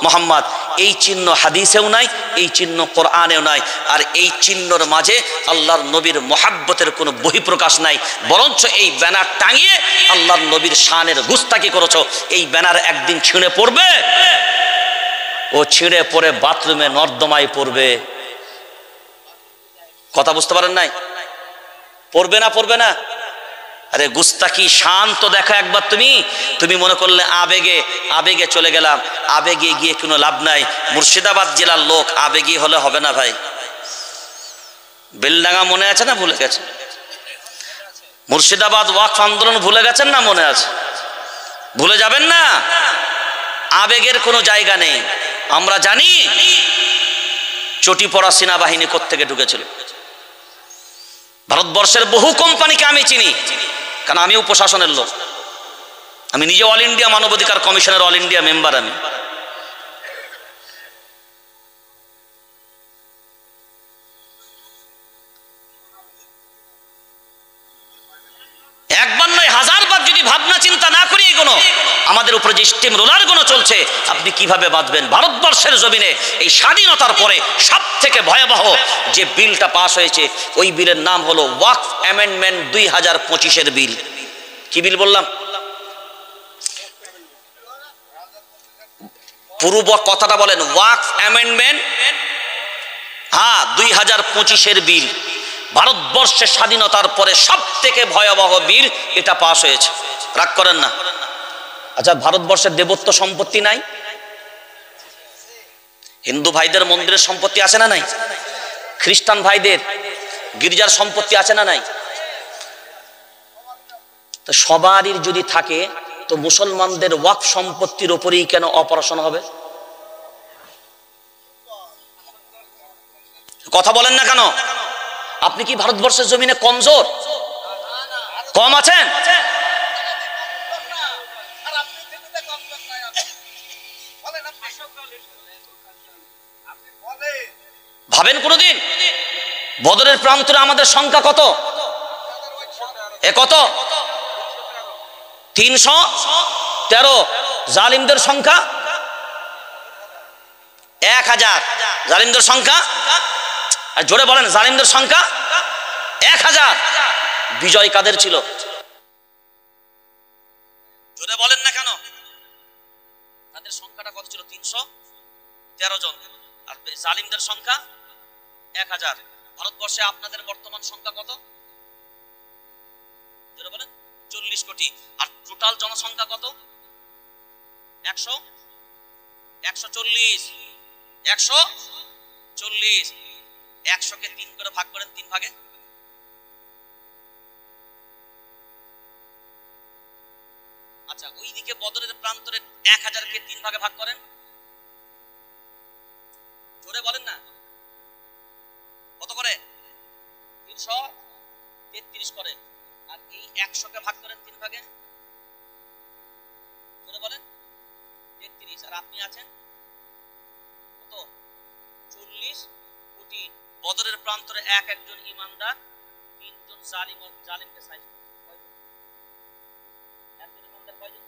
Speaker 3: মোহাম্মদ। এই চিহ্ন হাদিসেও নাই, এই চিহ্ন কোরআনেও নাই, আর এই চিহ্নর মাঝে আল্লাহর নবীর মোহাব্বতের কোনো বহিঃপ্রকাশ নাই। বরঞ্চ এই ব্যানার টাঙিয়ে আল্লাহর নবীর শানের গুস্তাকি করেছো। এই ব্যানার একদিন ছিঁড়ে পড়বে, ও ছিঁড়ে পড়ে বাথরুমে নর্দমায় পড়বে। কথা বুঝতে পারেন নাই? পড়বে না, পড়বে না? আরে গুস্তাকি শান্ত দেখো একবার। তুমি মনে করলে আবেগে চলে গেলাম, আবেগে গিয়ে কোনো লাভ নাই। মুর্শিদাবাদ জেলার লোক আবেগী হলে হবে না ভাই। বেলডাঙ্গা মনে আছে না ভুলে গেছে? মুর্শিদাবাদ ওয়াকফ আন্দোলন ভুলে গেছেন না মনে আছে? ভুলে যাবেন না। আবেগের কোনো জায়গা নেই। আমরা জানি চটি পড়া সেনাবাহিনী কোত্থেকে ঢুকেছিল। ভারতবর্ষের বহু কোম্পানিকে আমি চিনি, কারণ আমিও প্রশাসনের লোক। আমি নিজে অল ইন্ডিয়া মানবাধিকার কমিশনের অল ইন্ডিয়া মেম্বার। আমি একবার নয়, হাজারবার যদি ভাবনা চিন্তা না করি, এগুলো আমাদের উপরে যে স্টিম রোলার গুলো চলছে, আপনি কিভাবে বাঁধবেন? ভারতবর্ষের জমিনে এই স্বাধীনতার পরে সব থেকে ভয়াবহ যে বিলটা পাস হয়েছে, ওই বিলের নাম হলো ওয়াকফ অ্যামেন্ডমেন্ট 2025-এর বিল। কি বিল বললাম? পুরো কথাটা বলেন, ওয়াকফ অ্যামেন্ডমেন্ট, হ্যাঁ 2025-এর বিল। ভারতবর্ষের স্বাধীনতার পরে সব থেকে ভয়াবহ বিল এটা পাস হয়েছে। রাগ করেন না। আচ্ছা, ভারতবর্ষের দেবত্ব সম্পত্তি নাই? হিন্দু ভাইদের মন্দিরের সম্পত্তি আছে না নাই? খ্রিস্টান ভাইদের গির্জার সম্পত্তি আছে না নাই? তো সবারই যদি থাকে, তো মুসলমানদের ওয়াকফ সম্পত্তির উপরেই কেন অপারেশন হবে? কথা বলেন না কেন? আপনি কি ভারতবর্ষের জমিনে কমজোর, কম আছেন? ভাবেন কোনদিন বদরের প্রান্তরে আমাদের সংখ্যা কত? কত? 313। জালিমদের সংখ্যা 1000। জালিমদের সংখ্যা, আর জোরে বলেন, জালিমদের সংখ্যা 1000। বিজয় কাদের ছিল? জোরে বলেন না কেন? তাদের সংখ্যাটা কত ছিল? 313 জন। আর জালিমদের সংখ্যা 1000। ভারতবর্ষে আপনাদের বর্তমান সংখ্যা কত? জোরে বলেন। 40 কোটি। আর টোটাল জনসংখ্যা কত? 140। 140। 100-কে 3 করে ভাগ করেন, 3 ভাগে। আচ্ছা, ওইদিকে বদরের প্রান্তরে 1000-কে 3 ভাগে ভাগ করেন। জোরে বলেন না, কত করে? 333 করে। আর এই 100-কে ভাগ করেন 3 ভাগে। জোরে বলেন, 33। আর আপনি আছেন কত? 40 কোটি। বদরের প্রান্তরে একজন ইমানদার, 3 জন জালিমকে সাইজ করে। একজন ইমানদার কয়জন?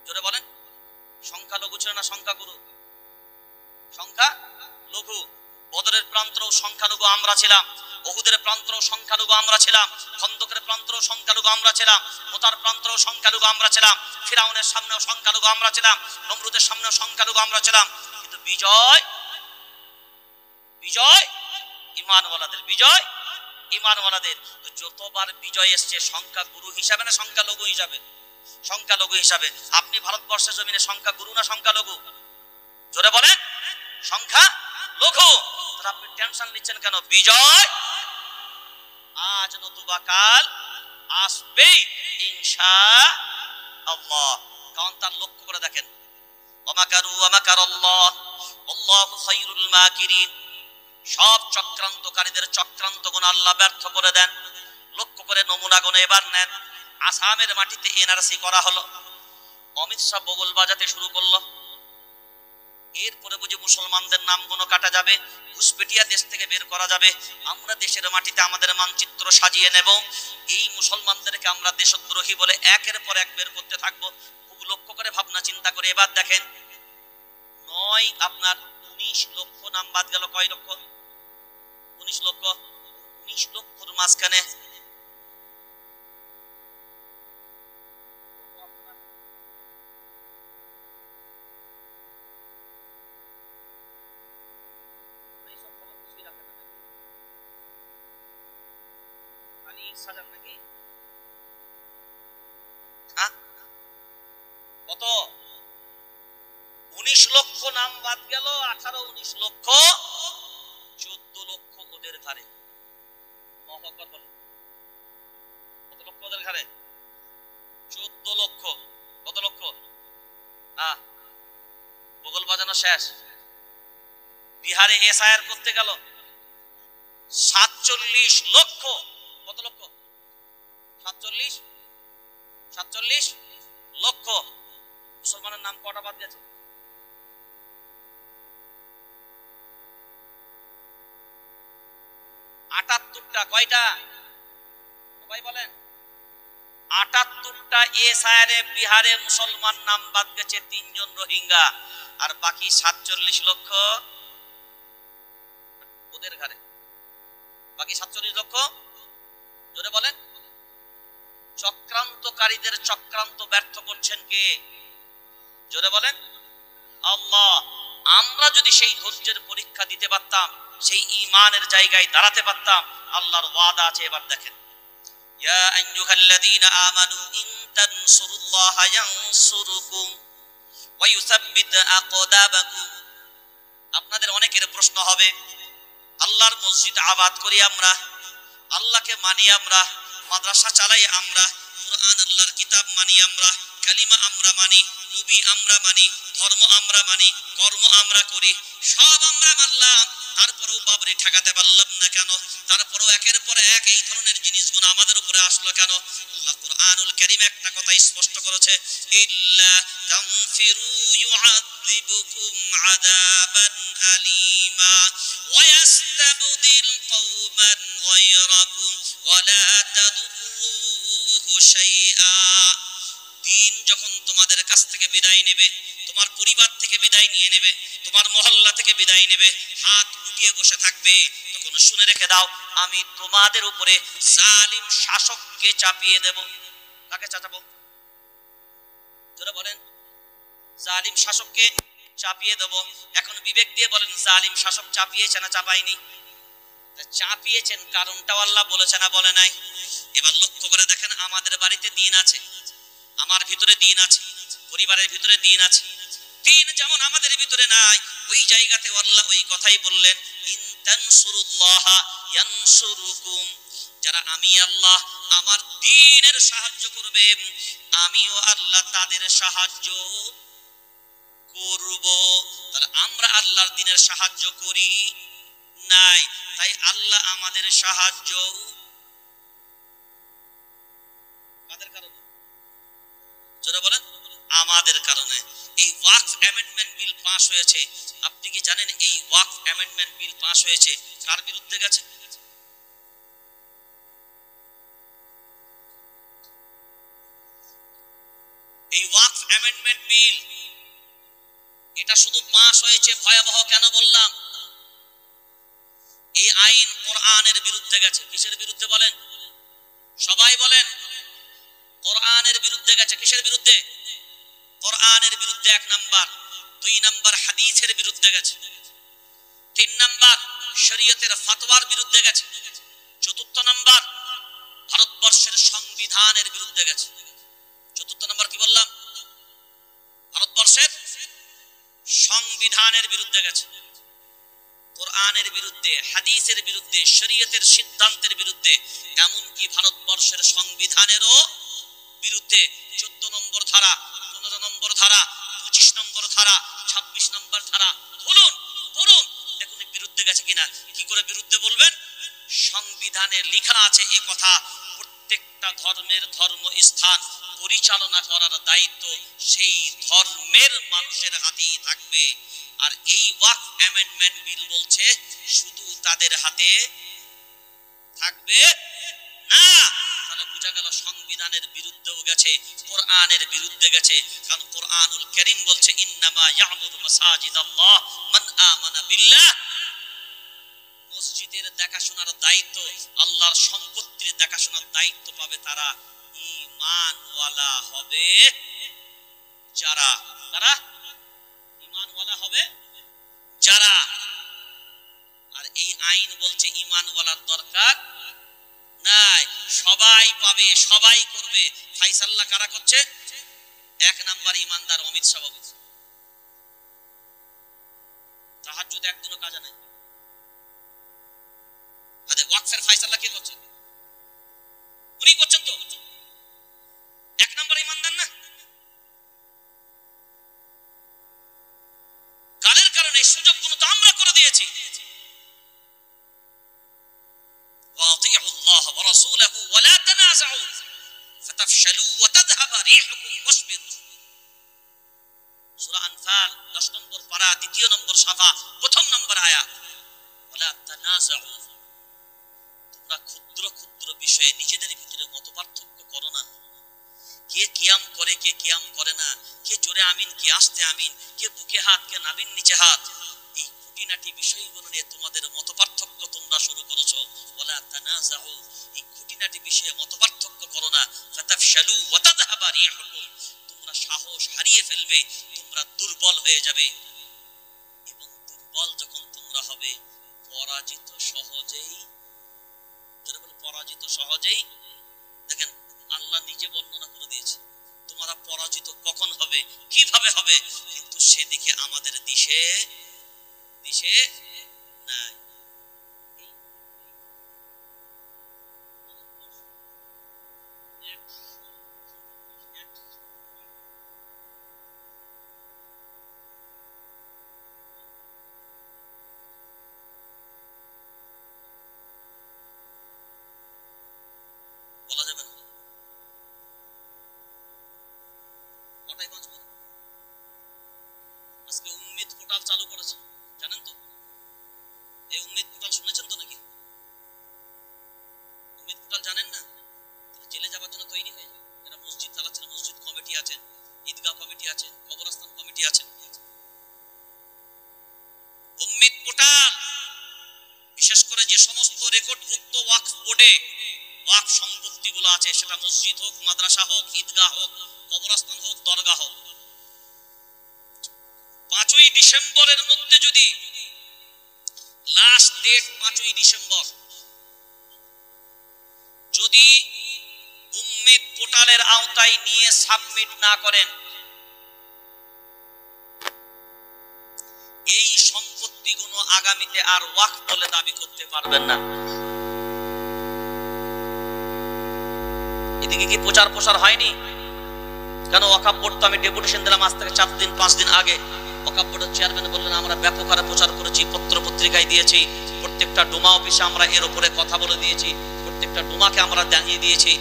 Speaker 3: জোরে বলেন। সংখ্যা লঘু ছিল না সংখ্যা গুরু? সংখ্যা লঘু। বদরের প্রান্তরেও সংখ্যালঘু আমরা ছিলাম, উহুদের প্রান্তরেও সংখ্যালঘু আমরা ছিলাম, খন্দকের প্রান্তরেও সংখ্যালঘু আমরা ছিলাম, মোতার প্রান্তরেও সংখ্যালঘু আমরা ছিলাম, ফিরাউনের সামনেও সংখ্যালঘু আমরা ছিলাম, নমরুদের সামনেও সংখ্যালঘু আমরা ছিলাম। কিন্তু বিজয় ইমানওয়ালাদের, বিজয় ইমানওয়ালাদের। তো যতবার বিজয় এসছে সংখ্যা গুরু হিসাবে না সংখ্যালঘু হিসাবে? সংখ্যালঘু হিসাবে। আপনি ভারতবর্ষের জমিনে সংখ্যা গুরু না সংখ্যালঘু? জোরে বলেন। সংখ্যা লঘু। আপনি টেনশন নিচ্ছেন কেন? বিজয় আজ নতুবা কাল আসবে ইনশাআল্লাহ। কারণ তার লক্ষ্য করে দেখেন, ওয়ামাকারু ওয়ামাকারাল্লাহ আল্লাহু খায়রুল মাকিরিন। সব চক্রান্তকারীদের চক্রান্ত গুণ আল্লাহ ব্যর্থ করে দেন। লক্ষ্য করে নমুনা গুণ এবার নেন। আসামের মাটিতে এনআরসি করা হলো, অমিত শাহ বগল বাজাতে শুরু করলো। এরপরে বুঝি মুসলমানদের নামগুলো কাটা যাবে, ঘুষপেটিয়া দেশ থেকে বের করা যাবে, আমরা দেশের মাটিতে আমাদের মানচিত্র সাজিয়ে নেব, এই মুসলমানদেরকে আমরা দেশদ্রোহী বলে একের পর এক বের করতে থাকবো। খুব লক্ষ্য করে ভাবনা চিন্তা করে এবার দেখেন, 19 লক্ষ নাম বাদ গেল। কয় লক্ষ? 19 লক্ষ। 19 লক্ষর মাঝখানে সাজান নাকি? কত? 19 লক্ষ নাম বাদ গেল। 19 লক্ষ 14 লক্ষ ওদের ঘরে। কত লক্ষ ওদের ঘরে? 14 লক্ষ। কত লক্ষ? বগল বাজানো শেষ। বিহারে এসআইআর করতে গেল 47 লক্ষ। কত লক্ষ? 47 লক্ষ। মুসলমানের নাম কটা বাদ গেছে? 78টা। কয়টা? সবাই বলেন। 78টা এসআইআরে বিহারে মুসলমান নাম বাদ গেছে, 3 জন রোহিঙ্গা, আর বাকি 47 লক্ষ ওদের ঘরে। বাকি 47 লক্ষ জোরে বলেন। চক্রান্তকারীদের চক্রান্ত ব্যর্থ করছেন কে? জোরে বলেন। আল্লাহ। আমরা যদি সেই ধৈর্যের পরীক্ষা দিতে পারতাম, সেই ঈমানের জায়গায় দাঁড়াতে পারতাম, আল্লাহর ওয়াদা আছে। এবার দেখেন, ইয়া আইয়ুহাল্লাযীনা আমানু ইন তানসুরুল্লাহা ইয়ানসুরুকুম ওয়া ইউসাব্বিত আকদামাকুম। আপনাদের অনেকের প্রশ্ন হবে, আল্লাহর মসজিদ আবাদ করি আমরা, আল্লাহকে মানি আমরা, মাদ্রাসা চালাই আমরা, কুরআন আল্লাহর কিতাব মানি আমরা, কালিমা আমরা মানি, নবী আমরা মানি, ধর্ম আমরা মানি, কর্ম আমরা করি, সব আমরা মানলাম, তারপরেও বাবরি ঠেকাতে পারলাম না কেন? তারপরেও একের পর এক এই ধরনের জিনিসগুলো আমাদের উপরে আসলো কেন? আল্লাহ কুরআনুল কারীম একটা কথা স্পষ্ট করেছে, ইল্লা তানফিরু ইউআযিবুকুম আযাবান আলীমা ওয়া ইয়াস্তাবদিল কওমান গায়রাকুম ওয়া লা তাদুরুহু শাইআ। দিন যখন তোমাদের কাছ থেকে বিদায় নেবে, তোমার পরিবার থেকে বিদায় নিয়ে নেবে, তোমার মহল্লা থেকে বিদায় নেবে, হাত গুটিয়ে বসে থাকবে, তখন শুনে রেখে দাও, আমি তোমাদের উপরে জালিম শাসককে চাপিয়ে দেব। কাকে চাপাবো? যারা বলেন জালিম শাসককে চাপিয়ে দেব। এখন বিবেক দিয়ে বলেন, জালিম শাসক চাপিয়েছে না চাপায়নি? চাপিয়েছেন, কারণটাও আল্লাহ বলেছে না বলে নাই? এবার লক্ষ্য করে দেখেন, আমাদের বাড়িতে দিন আছে, আমার ভিতরে দিন আছে, পরিবারের ভিতরে দিন আছে। দিন যেমন আমাদের ভিতরে নাই, ওই জায়গাতে আল্লাহ ওই কথাই বললেন, ইন তানসুরুল্লাহা ইয়ানসুরুকুম। যারা আমি আল্লাহ আমার দ্বীনের সাহায্য করবে, আমিও আল্লাহ তাদের সাহায্য করব। তাহলে আমরা আল্লাহর দ্বীনের সাহায্য করি নাই, তাই আল্লাহ আমাদের সাহায্য কাদের কারণে? যারা বলেন আমাদের কারণে। এই ওয়াকফ অ্যামেন্ডমেন্ট বিল পাস হয়েছে। আপনি কি জানেন এই ওয়াকফ অ্যামেন্ডমেন্ট বিল পাস হয়েছে কার বিরুদ্ধে গেছে? এই ওয়াকফ অ্যামেন্ডমেন্ট বিল, এটা শুধু পাস হয়েছে, ভয়াবহ কেন বললাম? এই আইন কোরআনের বিরুদ্ধে গেছে। কিসের বিরুদ্ধে বলেন? সবাই বলেন। কোরআনের বিরুদ্ধে গেছে। কিসের বিরুদ্ধে? কোরআনের বিরুদ্ধে 1 নাম্বার। 2 নাম্বার হাদিসের বিরুদ্ধে গেছে। 3 নাম্বার শরীয়তের ফতোয়ার বিরুদ্ধে গেছে। 4 নাম্বার ভারতবর্ষের সংবিধানের বিরুদ্ধে গেছে। 4 নাম্বার কি বললাম? ভারতবর্ষের সংবিধানের বিরুদ্ধে গেছে। কোরআনের বিরুদ্ধে, হাদিসের বিরুদ্ধে, শরীয়তের সিদ্ধান্তের বিরুদ্ধে, এমনকি ভারতবর্ষের সংবিধানেরও বিরুদ্ধে। 14 নম্বর ধারা, 15 নম্বর ধারা, 25 নম্বর ধারা, 26 নম্বর ধারা, বলুন বলুন দেখুন বিরুদ্ধে গেছে কিনা। কি করে বিরুদ্ধে বলবেন? সংবিধানে লেখা আছে এ কথা, প্রত্যেকটা ধর্মের ধর্ম স্থান, পরিচালনা করার দায়িত্ব সেই ধর্মের মানুষের হাতেই থাকবে। আর এই ওয়াকফ অ্যামেন্ডমেন্ট বিল বলছে শুধু তাদের হাতে থাকবে না। তাহলে বোঝা গেল সংবিধানের বিরুদ্ধেও গেছে, কোরআনের বিরুদ্ধে গেছে। কারণ কোরআনুল কারীম বলছে ইন্নামা ইয়ামুরু মাসাজিদাল্লাহ মান আমানা বিল্লাহ। মসজিদের দেখাশোনার দায়িত্ব, আল্লাহর সম্পত্তির দেখাশোনার দায়িত্ব পাবে তারা ঈমানওয়ালা হবে। যারা ঈমানওয়ালা হবে যারা। আর এই আইন বলছে ঈমানওয়ালার দরকার নাই, সবাই পাবে, সবাই করবে। ফাইসাল্লাহ কারা করছে? 1 নাম্বার ঈমানদার অমিত শাহ বাবু। তাহাজ্জুদ একদিনও কাজা নাই। আরে ওয়াকফের ফাইসাল্লাহ কে করছে? উনি করছেন তো। 1 নাম্বার ঈমানদার না? কাদের কারণে এই সুযোগগুলো তো আমরা করে দিয়েছি। واطيعوا الله ورسوله ولا تنازعوا فتفشلوا وتذهب ريحكم واصبروا। সূরা আনফাল 10 নম্বর পারা 2 নম্বর সাফা 1 নম্বর আয়াত। ওয়ালা তানাযাউ, তোমরা ক্ষুদ্র ক্ষুদ্র বিষয়ে নিজেদের ভিতরে মতপার্থক্য করো না। কে কিয়াম করে কে কিয়াম করে না, কে জোরে আমিন কে আস্তে আমিন, কে বুকে হাত কে নাভির নিচে হাত, এই খুঁটিনাটি বিষয়গুলো নিয়ে তোমাদের মতপার্থক্য তোমরা শুরু করেছো। ওয়ালা তানাযাউ, এই খুঁটিনাটি বিষয়ে মতপার্থক্য করো না। ফাতাফশালু ওয়া তাযহাবা রিহুকুম, তোমরা সাহস হারিয়ে ফেলবে, তোমরা দুর্বল হয়ে যাবে। এবং দুর্বল যখন তোমরা হবে পরাজিত সহজেই। যারা বলে পরাজিত সহজেই, দেখেন আল্লাহ নিজে বর্ণনা করে দিয়েছে তোমরা পরাজিত কখন হবে, কিভাবে হবে, কিন্তু সেদিকে আমাদের দিশে নাই। বলা যাবে না কটাই বাঁচবে। আজকে উম্মিদ পোর্টাল চালু করেছে, জানেন তো? এই উম্মিদ পোর্টাল শুনেছেন তো নাকি? উম্মিদ পোর্টাল জানেন না? জেলে যাবার জন্য তৈরি হয়ে যায়। যারা মসজিদ চালাচ্ছেন, মসজিদ কমিটি আছেন, ঈদগাহ কমিটি আছেন, কবরস্থান কমিটি আছেন। উম্মিদ পোর্টাল বিশেষ করে যে সমস্ত রেকর্ডভুক্ত ওয়াকফ বোর্ডে ওয়াকফ সম্পত্তিগুলো আছে, সেটা মসজিদ হোক, মাদ্রাসা হোক, ঈদগাহ হোক, কবরস্থান হোক, দরগা হোক, 5ই ডিসেম্বরের মধ্যে যদি লাস্ট ডেট 5ই ডিসেম্বর যদি উম্মিদ পোর্টালের আওতায় নিয়ে সাবমিট না করেন, এই সম্পত্তিগুলো আগামীতে আর ওয়াকফ বলে দাবি করতে পারবেন না। এদিকে কি প্রচার প্রসার হয়নি? কেন? ওয়াকফ বোর্ড তো আমি ডেপুটেশন দিলাম আজ থেকে 4 দিন 5 দিন আগে। ওয়াকফ বোর্ডের চেয়ারম্যান বললেন আমরা ব্যাপক হারে প্রচার করেছি, পত্র পত্রিকায় দিয়েছি, প্রত্যেকটা ডোমা অফিসে আমরা এর উপরে কথা বলে দিয়েছি, প্রত্যেকটা ডোমাকে আমরা জানিয়ে দিয়েছি।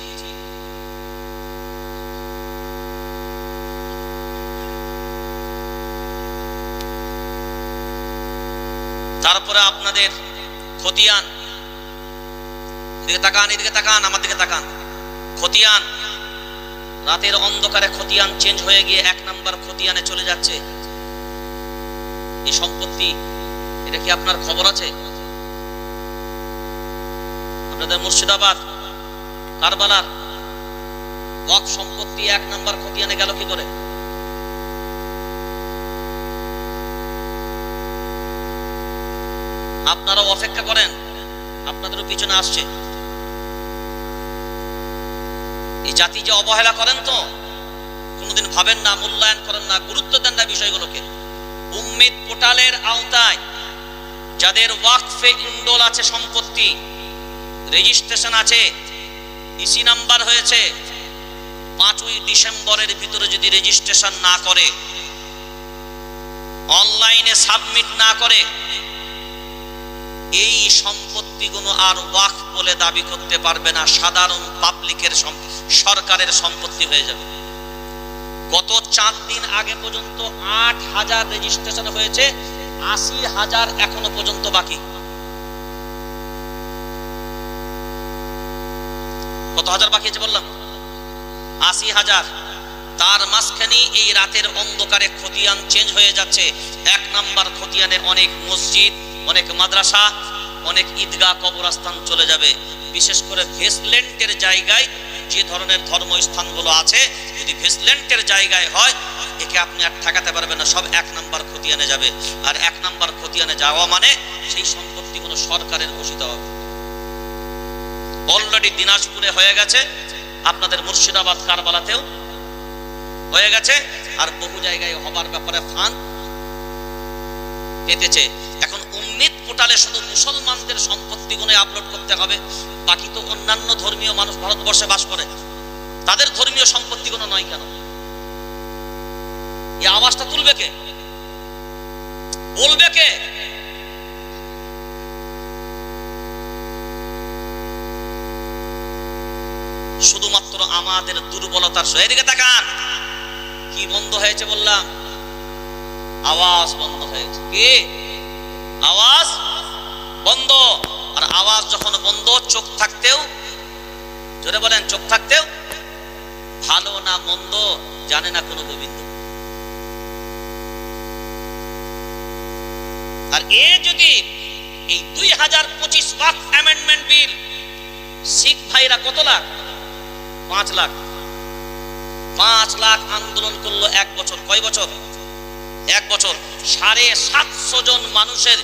Speaker 3: তারপরে আপনাদের খতিয়ান, এদিকে তাকান, এদিকে তাকান, আমার দিকে তাকান। খতিয়ান, রাতের অন্ধকারে খতিয়ান চেঞ্জ হয়ে গিয়ে 1 নাম্বার খতিয়ানে চলে যাচ্ছে। এই সম্পত্তি, এটা কি আপনার খবর আছে? আপনাদের মুর্শিদাবাদ কারবালার ওয়াকফ সম্পত্তি 1 নাম্বার খতিয়ানে গেল কি করে? আপনারাও অপেক্ষা করেন, আপনাদেরও পিছনে আসছে। এই জাতি যে অবহেলা করেন, তো কোনোদিন ভাবেন না, মূল্যায়ন করেন না, গুরুত্ব দেন না বিষয়গুলোকে। উম্মিদ পোর্টালের আওতায় যাদের ওয়াকফে ইন্ডোল আছে, সম্পত্তি রেজিস্ট্রেশন আছে, ইসি নাম্বার হয়েছে, 5ই ডিসেম্বরের ভিতরে যদি রেজিস্ট্রেশন না করে, অনলাইনে সাবমিট না করে, এই সম্পত্তিগুলো আর ওয়াকফ বলে দাবি করতে পারবে না, সাধারণ পাবলিকের সরকারের সম্পত্তি হয়ে যাবে। গত 4 দিন আগে পর্যন্ত 8,000 রেজিস্ট্রেশন হয়েছে, 80,000 এখনো পর্যন্ত বাকি। কত হাজার বাকি আছে বললাম? 80,000। তার মাঝখানে এই রাতের অন্ধকারে খতিয়ান চেঞ্জ হয়ে যাচ্ছে। 1 নাম্বার খতিয়ানে অনেক মসজিদ, অনেক মাদ্রাসা, অনেক ঈদগাহ, কবরস্থান চলে যাবে। বিশেষ করে ভেসলেন্টের জায়গায় যে ধরনের ধর্মস্থানগুলো আছে, যদি ভেসলেন্টের জায়গায় হয়, একে আপনি আর ঠেকাতে পারবেন না, সব 1 নাম্বার খতিয়ানে যাবে। আর 1 নাম্বার খতিয়ানে যাওয়া মানে সেই সম্পত্তিগুলো সরকারের ঘোষিত হবে। অলরেডি দিনাজপুরে হয়ে গেছে, আপনাদের মুর্শিদাবাদ কারবালাতেও হয়ে গেছে, আর বহু জায়গায় হবার ব্যাপারে ফান্ড পেতেছে। এখন উম্মিদ পোর্টালে শুধু মুসলমানদের সম্পত্তিগুলো আপলোড করতে হবে, বাকি তো অন্যান্য ধর্মীয় মানুষ ভারতবর্ষে বাস করে, তাদের ধর্মীয় সম্পত্তিগুলো নয় কেন? এই আওয়াজটা তুলবে কে, বলবে কে? শুধুমাত্র আমাদের দুর্বলতার এদিকে তাকান। কি বন্ধ হয়েছে বললাম? আওয়াজ বন্ধ হয়েছে। কি আওয়াজ বন্ধ? আর আওয়াজ যখন বন্ধ, চোখ থাকতেও, জোরে বলেন, চোখ থাকতেও ভালো না মন্দ জানে না কোনো গোবিন্দ। আর এ যদি এই 2025 ওয়াকফ অ্যামেন্ডমেন্ট বিল, শিখ ভাইরা কত লাখ? 5 লাখ। 5 লাখ আন্দোলন করলো 1 বছর। কয় বছর? 1 বছর। 750 জন মানুষের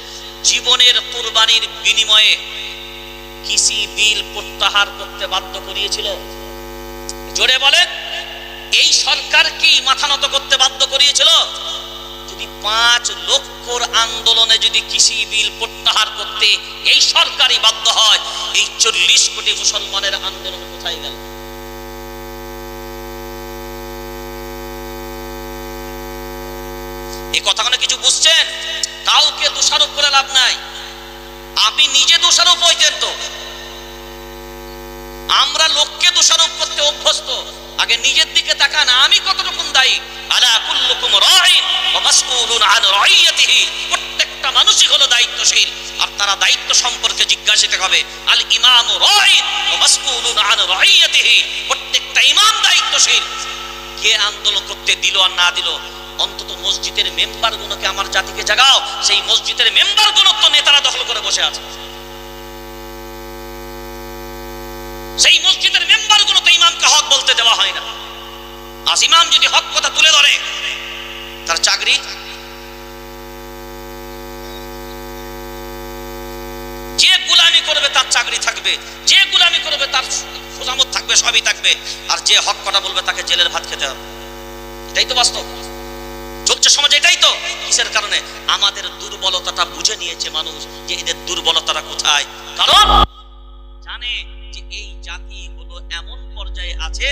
Speaker 3: জীবনের কুরবানির বিনিময়ে কৃষি বিল প্রত্যাহার করতে বাধ্য করিয়েছিল। জোরে বলেন, এই সরকার কি মাথা নত করতে বাধ্য করিয়েছিল? যদি 5 লক্ষর আন্দোলনে যদি কৃষি বিল প্রত্যাহার করতে এই সরকারই বাধ্য হয়, এই 40 কোটি মুসলমানের আন্দোলন কোথায় গেল? এই কথাগুলো কিছু বুঝছেন? কাউকে দোষারোপ করে লাভ নাই, আপনি নিজে দোষারোপ হইতেন তো। আমরা লোককে দোষারোপ করতে অভ্যস্ত, আগে নিজের দিকে তাকান, আমি কতটুকু দায়ী। আলা কুল্লুকুম রাঈন ওয়া মাসউলুন আন রাইয়াতিহি, প্রত্যেকটা মানুষই হলো দায়িত্বশীল, আর তারা দায়িত্ব সম্পর্কে জিজ্ঞাসিত হবে। আল ইমামু রাঈন ওয়া মাসউলুন আন রাইয়াতিহি, প্রত্যেকটা ইমাম দায়িত্বশীল। কে আন্দোলন করতে দিল আর না দিল, অন্তত মসজিদের মেম্বারগুলোকে আমার জাতিকে জাগাও। সেই মসজিদের মেম্বারগুলো তো নেতারা দখল করে বসে আছে, সেই মসজিদের মেম্বারগুলো তো ইমামকে হক বলতে দেওয়া হয় না। আজ ইমাম যদি হক কথা তুলে ধরে, তার চাকরি, যে গুলামি করবে তার চাকরি থাকবে, যে গুলামি করবে তার খোজামত থাকবে, সবই থাকবে, আর যে হক কথা বলবে তাকে জেলের ভাত খেতে হবে। এটাই তো বাস্তব চলছে সমাজে। এটাই তো কিসের কারণে? আমাদের দুর্বলতাটা বুঝে নিয়েছে মানুষ, যে এদের দুর্বলতাটা কোথায়। কারণ জানে যে এই জাতি হলো এমন পর্যায়ে আছে,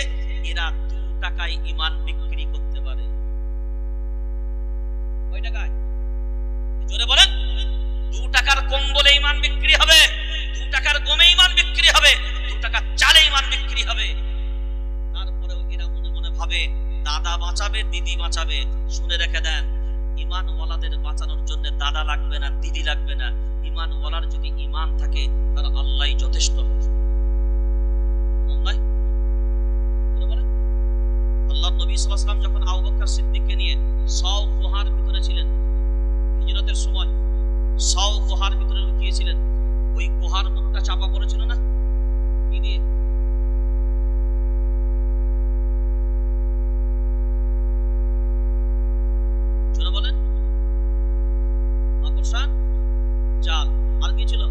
Speaker 3: এরা 2 টাকায় ঈমান বিক্রি করতে পারে। কয় টাকায়? জোরে বলেন। 2 টাকার কম্বলে ঈমান বিক্রি হবে, 2 টাকার গমে ঈমান বিক্রি হবে, 2 টাকার চালে ঈমান বিক্রি হবে। তারপরেও এরা মনে মনে ভাবে দাদা বাঁচাবে, দিদি বাঁচাবে। শুনে রেখে দেন, ঈমানওয়ালাদের বাঁচানোর জন্য দাদা লাগবে না, দিদি লাগবে না। ঈমানওয়ালার যদি ঈমান থাকে, তার আল্লাহই যথেষ্ট। আল্লাহর নবী সাল্লাল্লাহু আলাইহি ওয়াসাল্লাম যখন আবু বকর সিদ্দিককে নিয়ে সাও গুহার ভিতরে ছিলেন, হিজরতের সময় সাও গুহার ভিতরে লুকিয়েছিলেন, ওই গুহার মুখটা চাপা পড়েছিল না? কি দিয়ে? জোরে বলেন। মাকড়সা, জাল, আর কি ছিল?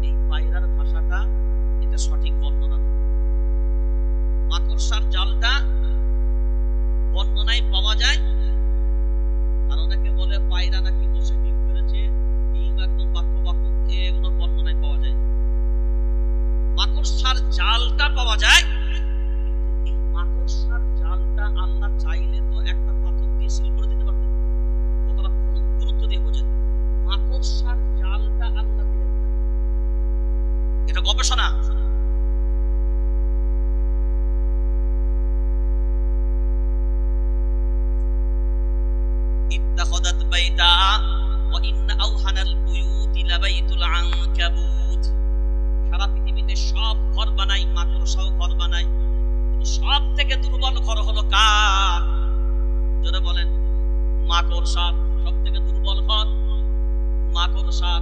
Speaker 3: এই পায়রার ভাষাটা, এটা সঠিক বর্ণনা। মাকড়সার জালটা বর্ণনায় পাওয়া যায়, আর অনেকে বলে পায়রা নাকি বসে ডিম পেড়েছে, ডিম একদম বাক্য বাক্য, এগুলো বর্ণনায় পাওয়া যায়। মাকড়সার জালটা পাওয়া যায়, এই মাকড়সার জালটা আল্লাহ চাইলে তো একটা পাথর দিয়ে সিল করে দিতে পারতেন। কতটা গুরুত্ব বাইতা ওয়া ইন্না আওহানাল বুয়ুতি লাবাইতুল আনকাবুত। সারা পৃথিবীতে সব ঘর বানাই, মাকড়সাও ঘর বানায়, কিন্তু সব থেকে দুর্বল ঘর হলো কার? জোরে বলেন। মাকড়সা। সব থেকে দুর্বল ঘর মাকড়সা।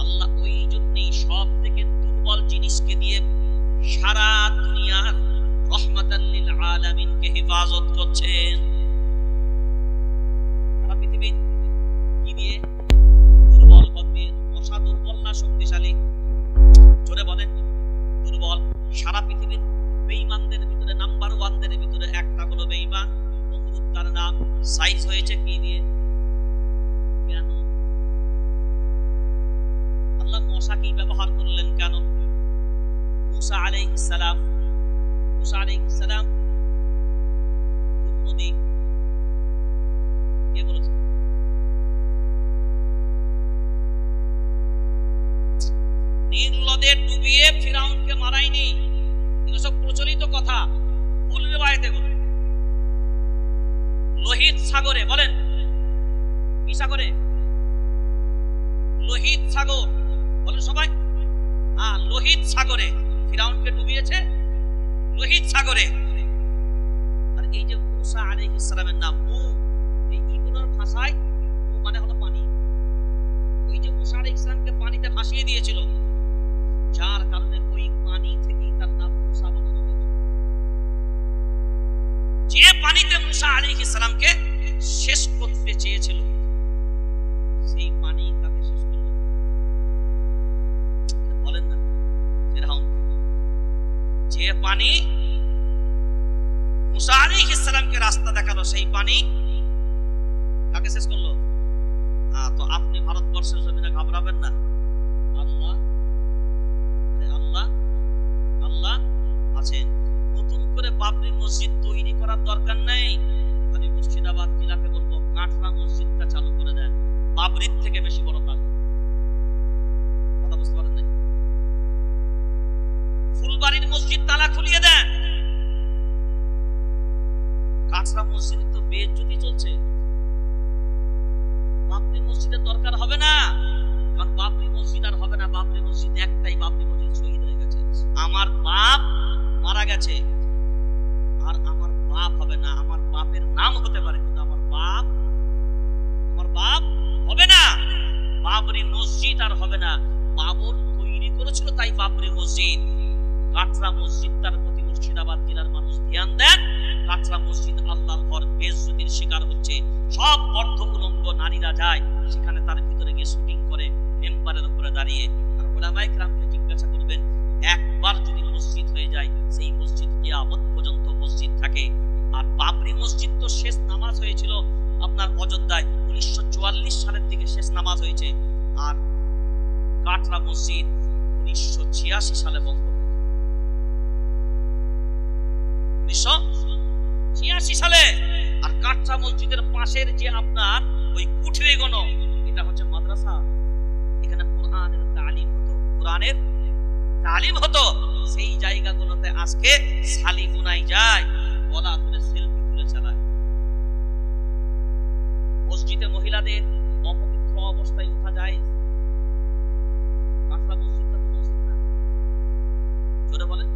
Speaker 3: আল্লাহ ওই জন্যই সব থেকে দুর্বল জিনিসকে দিয়ে সারা দুনিয়ার রহমাতাল লিল আলামিনকে হেফাজত করছেন। সারা পৃথিবী কি দিয়ে? দুর্বল ঘর দিয়ে। মশা দুর্বল না শক্তিশালী? জোরে বলেন। দুর্বল। সারা পৃথিবীর বেঈমানদের ভিতরে নাম্বার 1 দের ভিতরে একটা হলো বেঈমান, নমরুদ তার নাম। সাইজ হয়েছে কি দিয়ে? কেন আল্লাহ মশাকে ব্যবহার করলেন কেন? মুসা আলাইহিস সালাম, মুসা আলাইহিস সালাম নদী কে বলেছে? নীল নদে ডুবিয়ে ফিরাউনকে মারায়নি। এগুলো সব প্রচলিত কথা, ভুল রিওয়ায়েত এগুলো। লোহিত সাগরে, বলেন কি সাগরে? লোহিত সাগর, বলেন সবাই। হ্যাঁ, লোহিত সাগরে ফিরাউনকে ডুবিয়েছে, লোহিত সাগরে। আর এই যে মুসা আলাইহিস সালামের নাম মু, এই ইবনুর ভাষায় মু মানে হলো পানি। ওই যে মুসা আলাইহিস সালামকে পানিতে ভাসিয়ে দিয়েছিল, যার কারণে ওই পানি থেকেই তার নাম মুসা বানানো হয়েছে। যে পানিতে মুসা আলাইহিস সালামকে শেষ করতে চেয়েছিল, সেই পানি তাকে শেষ করল। বলেন না ফিরআউনকে। যে পানি মুসা আলাইহিস সালামকে রাস্তা দেখালো, সেই পানি কাকে শেষ করলো? তো আপনি ভারতবর্ষের জমিনে ঘাবড়াবেন না। আল্লাহ, আল্লাহ, আল্লাহ আছেন। নতুন করে বাবরি মসজিদ তৈরি করার দরকার নেই। আমি মুর্শিদাবাদ জেলাকে বলবো, কাঠরা মসজিদটা চালু করে দেন, বাবরির থেকে বেশি বড় কাজ। কথা বুঝতে পারেন না? ফুলবাড়ির মসজিদ তালা খুলিয়ে দেন। কাঠরা মসজিদে তো বেজ্জতি চলছে, বাবরি মসজিদের দরকার হবে না। কারণ বাবরি মসজিদ আর হবে না। বাবরি মসজিদ একটাই, বাবরি মসজিদ শহীদ হয়ে গেছে। আমার বাপ মারা গেছে, আর আমার বাপ হবে না। আমার বাপের নাম হতে পারে, কিন্তু আমার বাপ হবে না। বাবরি মসজিদ আর হবে না। বাবর তৈরি করেছিল তাই বাবরি মসজিদ। কাঠরা মসজিদটার প্রতি মুর্শিদাবাদ জেলার মানুষ ধ্যান দেন। কাঠরা মসজিদ আল্লাহর ঘর, বেজ্জতির শিকার হচ্ছে। সব অর্ধ উলঙ্গ নারীরা যায় সেখানে, তার ভিতরে গিয়ে শুটিং করে মেম্বারের উপরে দাঁড়িয়ে। আর ওলামায়ে কেরামকে জিজ্ঞাসা করবেন, একবার যদি মসজিদ হয়ে যায়, সেই মসজিদ কিয়ামত পর্যন্ত মসজিদ থাকে। আর বাবরি মসজিদ তো শেষ নামাজ হয়েছিল আপনার অযোধ্যায় 1944 সালের দিকে শেষ নামাজ হয়েছে। আর কাঠরা মসজিদ 1986 সালে বন্ধ হয়েছে। 1986 সালে। আর কাঠরা মসজিদের পাশের যে আপনার ওই কুঠরিগণ, এটা হচ্ছে মাদ্রাসা। এখানে কোরআনের তালিম হতো, কোরআনের তালিম হতো। সেই জায়গাগুলোতে আজকে সালিগুনাই যায়, গলা ধরে সেলফি তুলে চালায়। মসজিদে মহিলাদের অপবিত্র অবস্থায় উঠা যায়। কাঠরা মসজিদটা তো মসজিদ না। জোরে বলেন।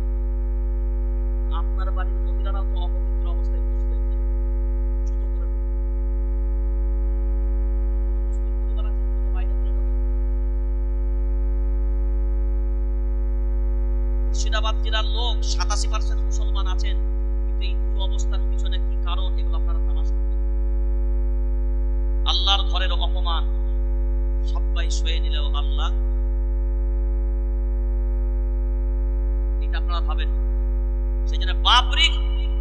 Speaker 3: আপনার বাড়ির মহিলারাও তো অপবিত্র অবস্থায় মসজিদে উঠে জুতো করে মুসলিম পরিবার আছে, জুতো বাইরে করে ঢোকে। মুর্শিদাবাদ জেলার লোক 87% মুসলমান আছেন, কিন্তু এই দুরবস্থার পিছনে কি কারণ, এগুলো আপনারা তালাশ করবেন। আল্লাহর ঘরের অপমান সবাই সয়ে নিলেও আল্লাহ, এটা আপনারা ভাবেন। সেই জন্য বাবরি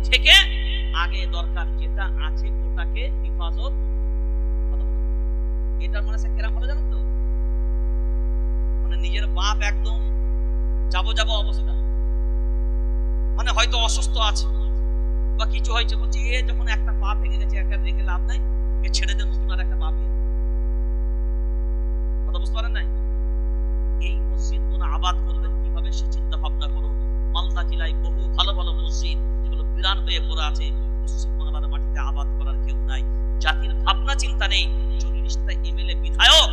Speaker 3: থেকে আগে দরকার যেটা আছে ওটাকে হেফাজত। এটার মানে সে কেরাম বলে জানেন তো, মানে নিজের বাপ একদম যাবো অবস্থা, মানে হয়তো অসুস্থ আছে বা কিছু হয়েছে, বলছে এ যখন একটা পা ভেঙে গেছে, একটা রেখে লাভ নাই, এ ছেড়ে দিয়ে নতুন আর একটা পা ভেঙে। কথা বুঝতে পারেন নাই? এই মসজিদ গুলো আবাদ করবেন কিভাবে সে চিন্তা ভাবনা করুন। মালদা জেলায় বহু ভালো ভালো মসজিদ যেগুলো বিরান হয়ে পড়ে আছে, পশ্চিমবাংলার মাটিতে আবাদ করার কেউ নাই, জাতির ভাবনা চিন্তা নেই। 33টা এমএলএ বিধায়ক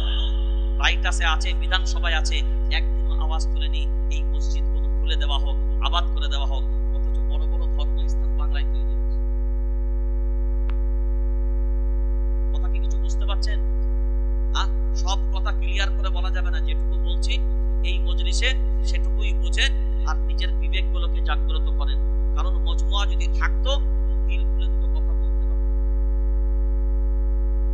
Speaker 3: রাইটাসে আছে, বিধানসভায় আছে, একদিনও আওয়াজ তোলেনি এই মসজিদ গুলো খুলে দেওয়া হোক, আবাদ করে দেওয়া হোক। অথচ বড় বড় ধর্মস্থান বাংলায় তৈরি হচ্ছে। কথা কি কিছু বুঝতে পারছেন? সব কথা ক্লিয়ার করে বলা যাবে না, যেটুকু বলছি এই মজলিসে সেটুকুই বোঝেন আর নিজের বিবেক গুলোকে জাগ্রত করেন। কারণ মজমুয়া যদি থাকতো দিল খুলে দুটো কথা বলতে পারত।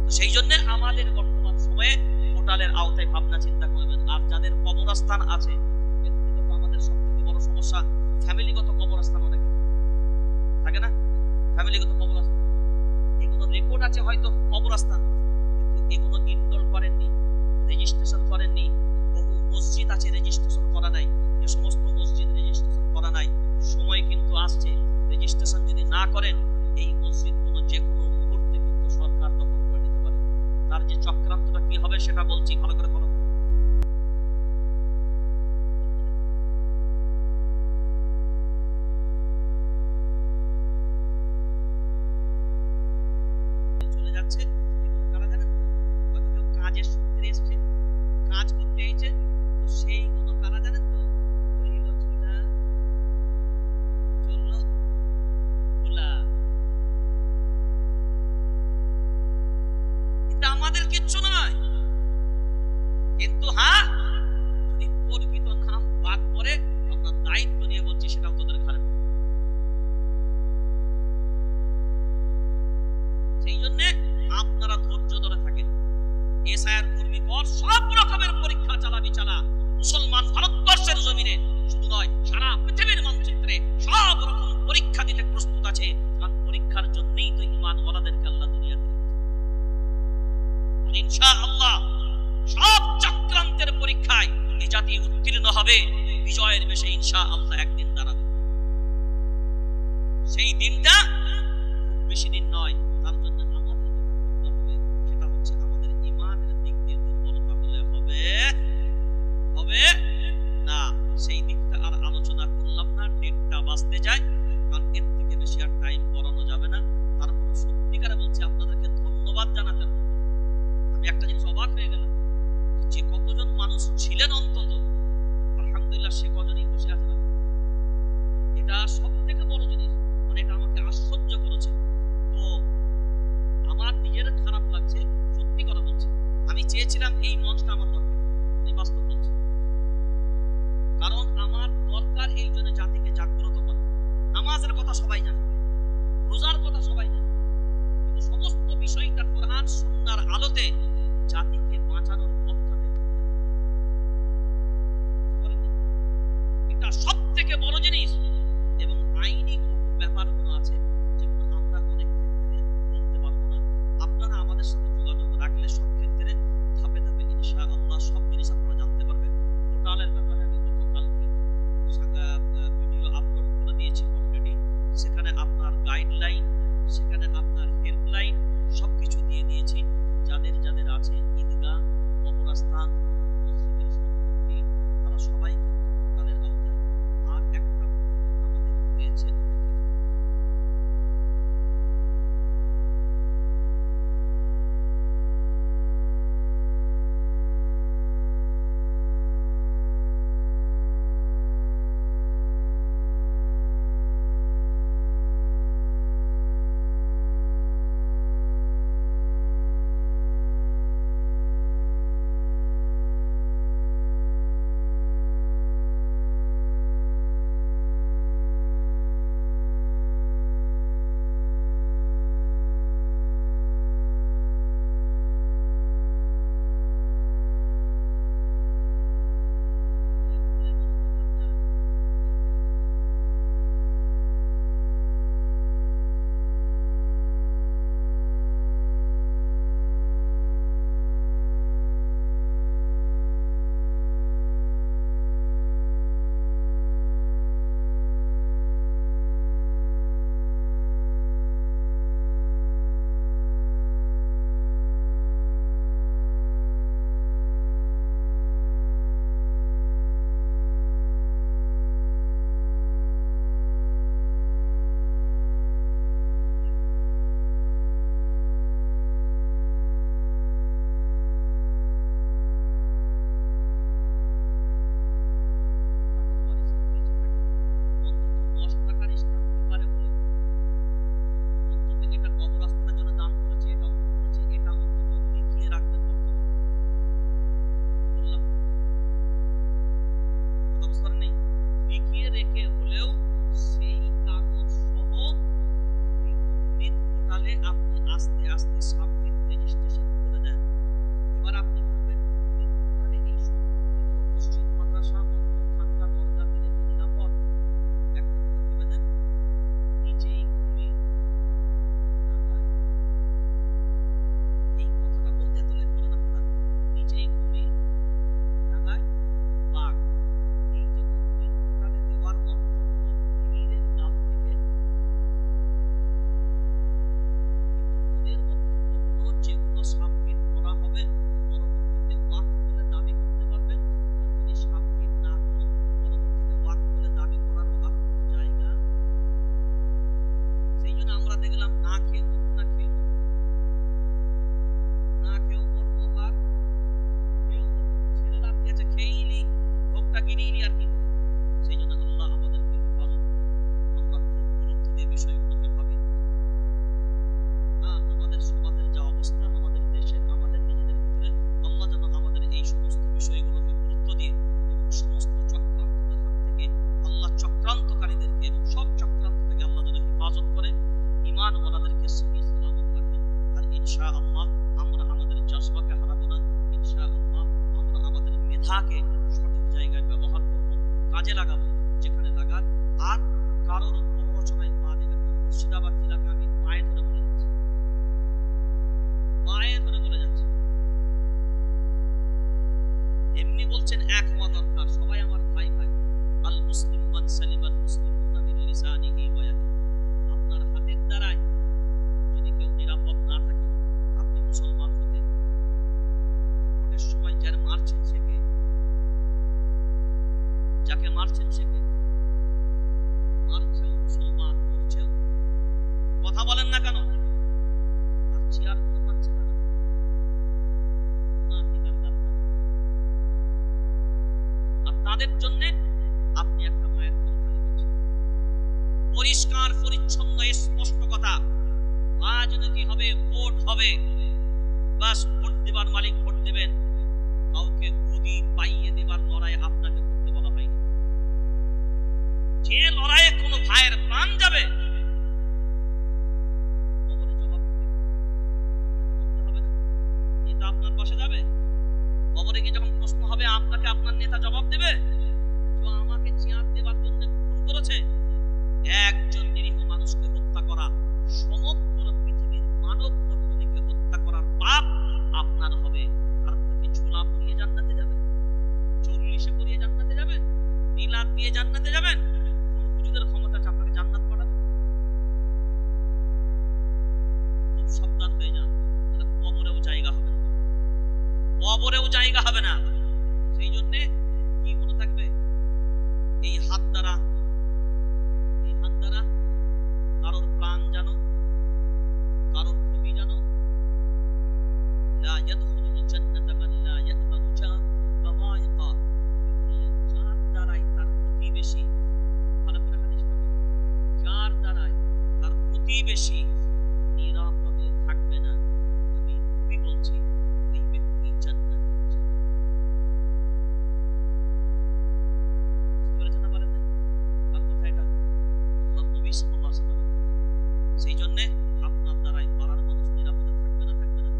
Speaker 3: তো সেই জন্য আমাদের বর্তমান সময়ে পোর্টালের আওতায় ভাবনা চিন্তা করবেন। আর যাদের কবরস্থান আছে, ব্যক্তিগত আমাদের সব থেকে বড় সমস্যা ফ্যামিলিগত কবরস্থান অনেক থাকে না, ফ্যামিলিগত কবরস্থান, এগুলো রেকর্ড আছে হয়তো কবরস্থান, কিন্তু এগুলো ইনরোল করেননি, রেজিস্ট্রেশন করেননি। বহু মসজিদ আছে রেজিস্ট্রেশন করা নাই, যে সমস্ত মসজিদ রেজিস্ট্রেশন করা নাই, সময় কিন্তু আসছে, রেজিস্ট্রেশন যদি না করেন এই মসজিদগুলো যে কোনো মুহূর্তে কিন্তু সরকার দখল করে নিতে পারে। তার যে চক্রান্তটা কি হবে সেটা বলছি, ভালো করে ফলো করুন। চলে যাচ্ছে এগুলো কারা জানেন? হয়তো কেউ কাজের সূত্রে এসছে, কাজ করতে এসেছে, তো সেইগুলো কারা জানেন তো? হইল ঝুলা চললো খোলা। এটা আমাদের কিচ্ছু নয়, কিন্তু হ্যাঁ যদি প্রকৃত নাম বাদ পড়ে, আমরা দায়িত্ব নিয়ে বলছি সেটাও তোদের ঘাড়ে পড়বে। সেই জন্য আপনারা ধৈর্য ধরে থাকেন। এসআইআর করবি কর, সব রকমের পরীক্ষা চালাবি চালা। মুসলমান ভারতবর্ষের জমিনে শুধু নয়, সারা পৃথিবীর মানচিত্রে সব রকম পরীক্ষা দিতে প্রস্তুত আছে। কারণ পরীক্ষার জন্যই তো ঈমানওয়ালাদেরকে আল্লাহ দুনিয়াতে রেখেছে। আর ইনশাআল্লাহ সব চক্রান্তের পরীক্ষায় এই জাতি উত্তীর্ণ হবে, বিজয়ের বেশে ইনশাআল্লাহ একদিন দাঁড়াবে। সেই দিনটা খুব বেশি দিন নয়। তার জন্য আমাদের যেটা করতে হবে সেটা হচ্ছে আমাদের ঈমানের দিক দিয়ে দুর্বলতা হলে হবে না। সেই দিকটা আর আলোচনা করলাম না, ডেটটা বাঁচতে যায়, কারণ এর থেকে বেশি আর টাইম করানো যাবে না। তারপরে সত্যিকারে বলছি আপনাদেরকে ধন্যবাদ জানাতে হবে। আমি একটা জিনিস অবাক হয়ে গেলাম, যে কতজন মানুষ ছিলেন অন্তত আলহামদুলিল্লাহ সে কজনই বসে আছে না, এটা সব থেকে বড় জিনিস। মানে এটা আমাকে আশ্চর্য করেছে। তো আমার নিজের খারাপ লাগছে, সত্যি কথা বলছি। আমি চেয়েছিলাম এই মঞ্চটা আমার দরকার, আমি বাস্তব বলছি। কারণ আমার দরকার এই জন্য জাতিকে জাগ্রত করা। নামাজের কথা সবাই জানে, রোজার কথা সবাই জানে, কিন্তু সমস্ত বিষয়টা কোরআন সুন্নাহর আলোতে জাতিকে বাঁচানোর পথটা বের করতে হবে। এটা সব থেকে বড় জিনিস। এবং আইনি বহু ব্যাপারগুলো আছে যেগুলো আমরা অনেক ক্ষেত্রে বলতে পারবো না। আপনারা আমাদের সাথে যোগাযোগ রাখলে সব ক্ষেত্রে ধাপে ধাপে ইনশাআল্লাহ আস্তে আস্তে সাবমিট রেজিস্ট্রেশন করে দেন। এবার আপনি বলবেন তাহলে এই সম্পত্তিগুলো মসজিদ মাদ্রাসা মক্তব খানকা দরগা দিলে কি নিরাপদ? একটা কথা ভেবে দেন, নিচেই কুমির ডাঙায়, এই কথাটা বলতে এত লেট করেন আপনারা, নিচেই কুমির ডাঙায় বাঘ, এই যে কুমির টোটালে দেওয়ার অর্থ হলো কুমিরের গাল থেকে, কিন্তু ওদের বক্তব্য হলো যেগুলো সাবমিট করা হবে পরবর্তীতে ওয়াকফ বলে দাবি করতে পারবেন, আর যদি সাবমিট না করুন পরবর্তীতে ওয়াকফ বলে দাবি করার আর কোনো জায়গা। সেই জন্য আমরা দেখলাম না খেয়ে মরবো না খেয়ে মরবো, না খেয়েও মরবো আর খেয়েও মরবো, ছেড়ে লাভ কি আছে, খেয়েইলি ভোগটা গিরিইলি আর কি করবো। সেই জন্য আল্লাহ আমাদেরকে হেফাজত করুন, আমরা খুব গুরুত্ব দিয়ে বিষয়গুলোকে ভাবি। আমাদের সমাজের যা অবস্থা, আমাদের দেশের, আমাদের নিজেদের ভিতরে, আল্লাহ যেন আমাদের এই সমস্ত বিষয়গুলোকে গুরুত্ব দিয়ে এবং সমস্ত চক্রান্তদের হাত থেকে আল্লাহ চক্রান্তকারীদেরকে এবং সব চক্রান্ত থেকে আল্লাহ যেন হেফাজত করে, ঈমান ওয়ালাদেরকে সহি সালামত রাখেন। আর ইনশাআল্লাহ আমরা আমাদের জজবাকে হারাবো না, ইনশাআল্লাহ আমরা আমাদের মেধাকে সঠিক জায়গায় ব্যবহার করব, কাজে লাগাবো যেখানে লাগার, আর কারোর প্ররোচনায় পা দেবেন না। মুর্শিদাবাদ জেলাকে আমি পায়ে ধরে বলে যাচ্ছি, পায়ে ধরে বলে যাচ্ছি, এমনি বলছেন এক হওয়া দরকার, সবাই আমার ভাই ভাই। আল মুসলিম মান সালিমাল মুসলিমুনা মিন লিসানিহি ওয়া ইয়াদিহি, আপনার হাতের দ্বারাই যদি কেউ নিরাপদ না থাকে আপনি মুসলমান হতে, ভোটের সময় যার মারছেন সে কে, যাকে মারছেন সে কে, মারছেও মুসলমান, মরছেও, কথা বলেন না কেন? আর চেয়ার গুলো পাচ্ছে না, আর তাদের জন্য আপনি একটা মায়ের কোরবানি করছেন। পরিষ্কার পরিচ্ছন্ন স্পষ্ট কথা, রাজনীতি হবে, ভোট হবে, বাস ভোট দেবার মালিক ভোট দেবেন, কাউকে গদি পাইয়ে দেবার লড়াই আপনাকে করতে বলা হয়নি। যে লড়াইয়ে কোনো ভাইয়ের প্রাণ যাবে কবরে জবাব দেবে, আপনাকে বলতে হবে না, নেতা আপনার পাশে যাবে, কবরে গিয়ে যখন প্রশ্ন হবে আপনাকে আপনার নেতা জবাব দেবে, যে আমাকে চেয়ার দেবার জন্য খুন করেছে। একজন নিরীহ মানুষকে হত্যা করা সমগ্র পৃথিবীর মানব মণ্ডলীকে হত্যা করার পাপ আপনার হবে। তারপরে কি ঝোলা পরিয়ে জান্নাতে যাবেন, 40-এ পরিয়ে জান্নাতে যাবেন, মিলাদ দিয়ে জান্নাতে যাবেন? কোন হুজুরের ক্ষমতা আছে আপনাকে জান্নাত পাঠাবে? খুব সাবধান হয়ে যান, তাহলে কবরেও জায়গা হবে না, কবরেও জায়গা হবে না। সেই জন্য কি মনে থাকবে, এই হাত দ্বারা কারোর প্রাণ জানো, কারোর ক্ষতি জানো। লা ইয়াদখুলুল জান্নাতা মান লা ইয়ামানু জারুহু বাওয়াইকা, বললেন যার দ্বারাই তার প্রতিবেশী, ভালো করে হাদিসটা বলুন, যার দ্বারাই তার প্রতিবেশী নিরাপদে থাকবে না, আমি নবী বলছি ওই ব্যক্তি জান্নাতে যাবে। বুঝতে পেরেছেন না পারেন না? আর কথা এটা আল্লাহর নবী সাল্লাল্লাহু আলাইহি ওয়াসাল্লামের কথা। সেই জন্য আপনার দ্বারাই পাড়ার মানুষ নিরাপদে থাকবে না, থাকবে না।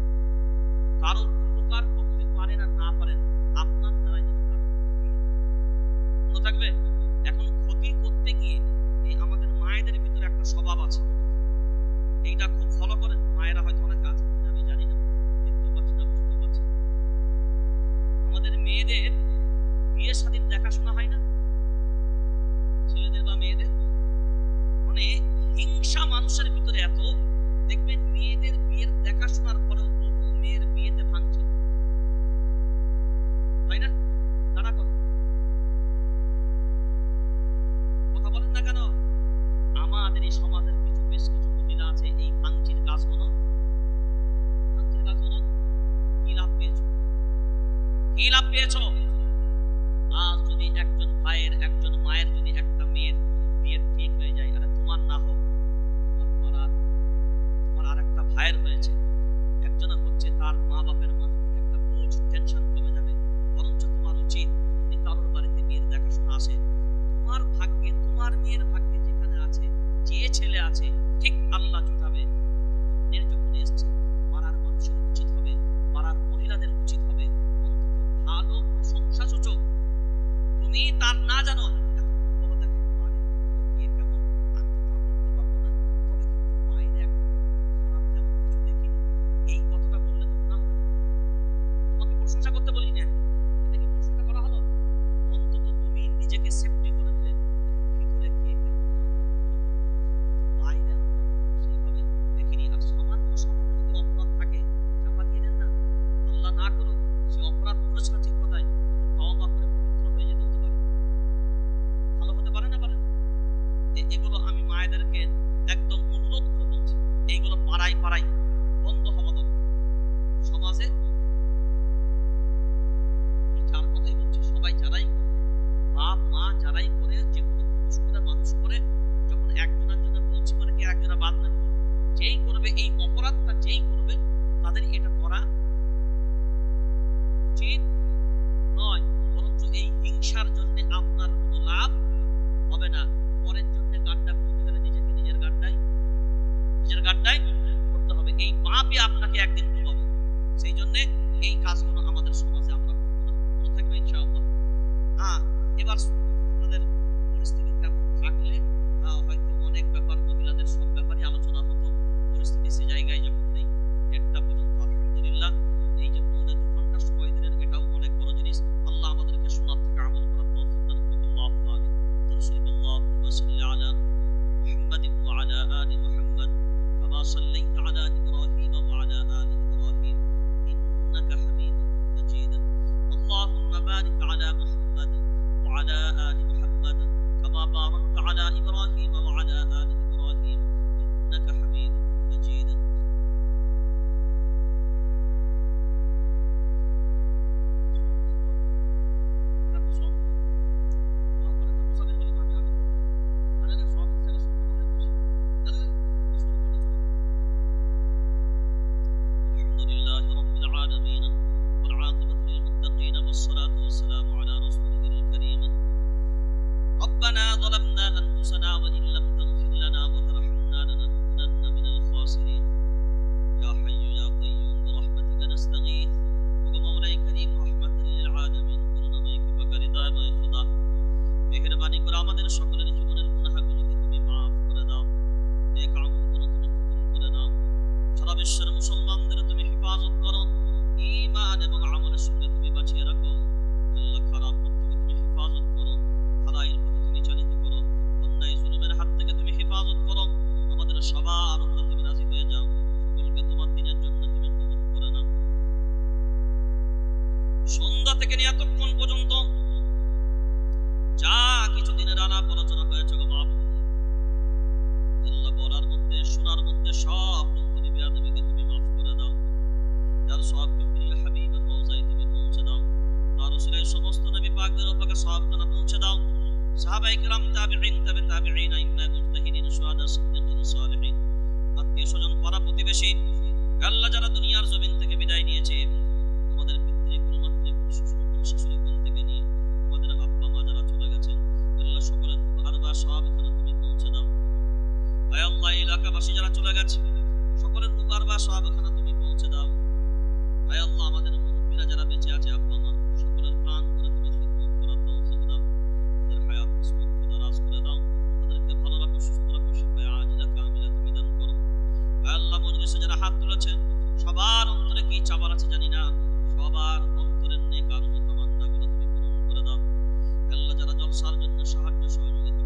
Speaker 3: কারোর উপকার করতে পারেন আর না পারেন, আপনার দ্বারাই যেন কারোর ক্ষতি মনে থাকবে। এখন ক্ষতি করতে গিয়ে এই আমাদের মায়েদের ভিতরে একটা স্বভাব আছে, এইটা খুব ফলো করেন। মায়েরা হয়তো অনেকে আছেন কিনা আমি জানি না, দেখতে পাচ্ছি না, বুঝতে পারছি। আমাদের মেয়েদের বিয়ে শাদীর দেখাশোনা হয় না, ছেলেদের বা মেয়েদের, মানে হিংসা মানুষের ভিতরে এত, দেখবেন মেয়েদের বিয়ের দেখাশোনার পরেও বহু মেয়ের বিয়েতে ভাঙছে, তাই না? কারা করে? কথা বলেন না কেন? আমাদের এই সমাজের বেশ কিছু মহিলা আছে, এই ভাঙচির কাজগুলো কি লাভ পেয়েছো, কি লাভ পেয়েছো? আজ যদি একজন ভাইয়ের, একজন মায়ের যদি একটা মেয়ের বিয়ে ঠিক হয়ে যায়, আরে তোমার না হোক, তোমার পাড়ার, তোমার আর একটা ভাইয়ের হয়েছে, একজনের হচ্ছে, তার মা বাপের মাথা থেকে একটা বোঝ, টেনশন কমে যাবে। বরঞ্চ তোমার উচিত যদি কারোর বাড়িতে বিয়ের দেখাশোনা আসে, তোমার ভাগ্যে, তোমার মেয়ের ভাগ্যে যেখানে আছে, যে ছেলে আছে, ঠিক আল্লাহ জুটাবে। অন্যের যখন ঝাঁপিয়ে আপনাকে একদিন ডুবাবে। সেই জন্যে এই কাজগুলো আমাদের সমাজে আমরা করবো না, মনে থাকবে ইনশাআল্লাহ। হ্যাঁ, এবার আপনাদের পরিস্থিতি তেমন থাকলে হয়তো অনেক ব্যাপার, মহিলাদের সব ব্যাপারই আলোচনা হতো। পরিস্থিতি সে জায়গায় যখন নেই, 1টা পর্যন্ত আলহামদুলিল্লাহ এই যে 2.5 ঘন্টা সময় দিলেন, এটাও অনেক বড় জিনিস। আল্লাহ আমাদেরকে শোনার থেকে আমল করার তৌফিক দান করুন। আল্লাহুম্মা আমিন। দরুদ শরীফ আল্লাহুম্মা সাল্লি আলা মুহাম্মাদিন ওয়া আলা আলি মুহাম্মাদ কামা সাল্লাইতা আলা ইব্রাহিম ওয়া আলা আলি ইব্রাহিম ইন্নাকা হামিদুম মাজিদ। আল্লাহুম্মা বারিক আলা মুহাম্মাদ ওয়া আলা আলি মুহাম্মাদ কামা বারাকতা আলা ইব্রাহিম ওয়া আলা আলি ইব্রাহিম ইন্নাকা হামিদুম মাজিদ। ربنا ظلمنا أنفسنا وإن لم تغفر لنا وترحمنا لنكونن من الخاسرين يا حي يا قيوم برحمتك نستغيث ومولاي كريم رحمة للعالمين করুণাময় কৃপাকারী দয়াময় খোদা মেহেরবানি করে আমাদের সকলের জীবনের গুনাহগুলোকে তুমি maaf করে দাও, নেক আমলগুলো তুমি কবুল করে নাও। সারা বিশ্বের মুসলমানদের তুমি হেফাজত করো, ঈমান এবং আমলের সঙ্গে তুমি বাঁচিয়ে রাখো। আল্লাহ খারাপ পথ থেকে তুমি হেফাজত করো, হালালের পথে তুমি চালিত করো, অন্যায় জুলুমের হাত থেকে তুমি হেফাজত করো। আমাদের সবার উপরে তুমি রাজি হয়ে যাও, সকলকে তোমার দিনের জন্য তুমি কবুল করে নাও। সন্ধ্যা থেকে নিয়ে এতক্ষণ পর্যন্ত যা কিছু দিনের আলাপ আলোচনা হয়েছে গো মাহবুব, আল্লাহ বলার মধ্যে শোনার মধ্যে সব তুমি বেয়াদবিকে তুমি মাফ করে দাও। যার সবকে প্রিয় হাবিবের রওজায় তুমি পৌঁছে দাও, তার ওসিলায় সমস্ত নবী পাকদের ওপাকে সবখানা পৌঁছে দাও। সাহাবায়ে কেরাম, তাবিঈন, তাবে তাবিঈন, আইম্মা, মুজতাহিদিন, শুহাদা, সিদ্দিকিন, সালিহিন, আত্মীয় স্বজন, পাড়া প্রতিবেশী, আল্লাহ যারা দুনিয়ার জমিন থেকে বিদায় নিয়েছে, আমাদের পিতৃকুল, মাতৃকুল, শ্বশুরকুল, শাশুড়িকুল থেকে নিয়ে আমাদের আব্বা মা যারা চলে গেছেন, আল্লাহ সকলের আরবা সবখানা তুমি পৌঁছে দাও। আয় আল্লাহ, এলাকাবাসী যারা চলে গেছে সকলের রূহ আরবা সবখানা তুমি পৌঁছে দাও। আয় আল্লাহ, আমাদের মুরব্বীরা যারা বেঁচে আছে, আব্বা মা, সকলের প্রাণ করে তুমি খিদমত করার তৌফিক দাও। তাদের হায়াত কিসমতকে দারাজ করে দাও, তাদেরকে ভালো রাখো, সুস্থ রাখো, শিফায়ে আজিলা কামিলা তুমি দান করো। আয় আল্লাহ, মজলিসে যারা হাত তুলেছে সবার অন্তরে কি চাবার আছে জানি না, সবার অন্তরের নেক আরজু তামান্নাগুলো তুমি পূরণ করে দাও। আল্লাহ, যারা জলসার জন্য সাহায্য সহযোগিতা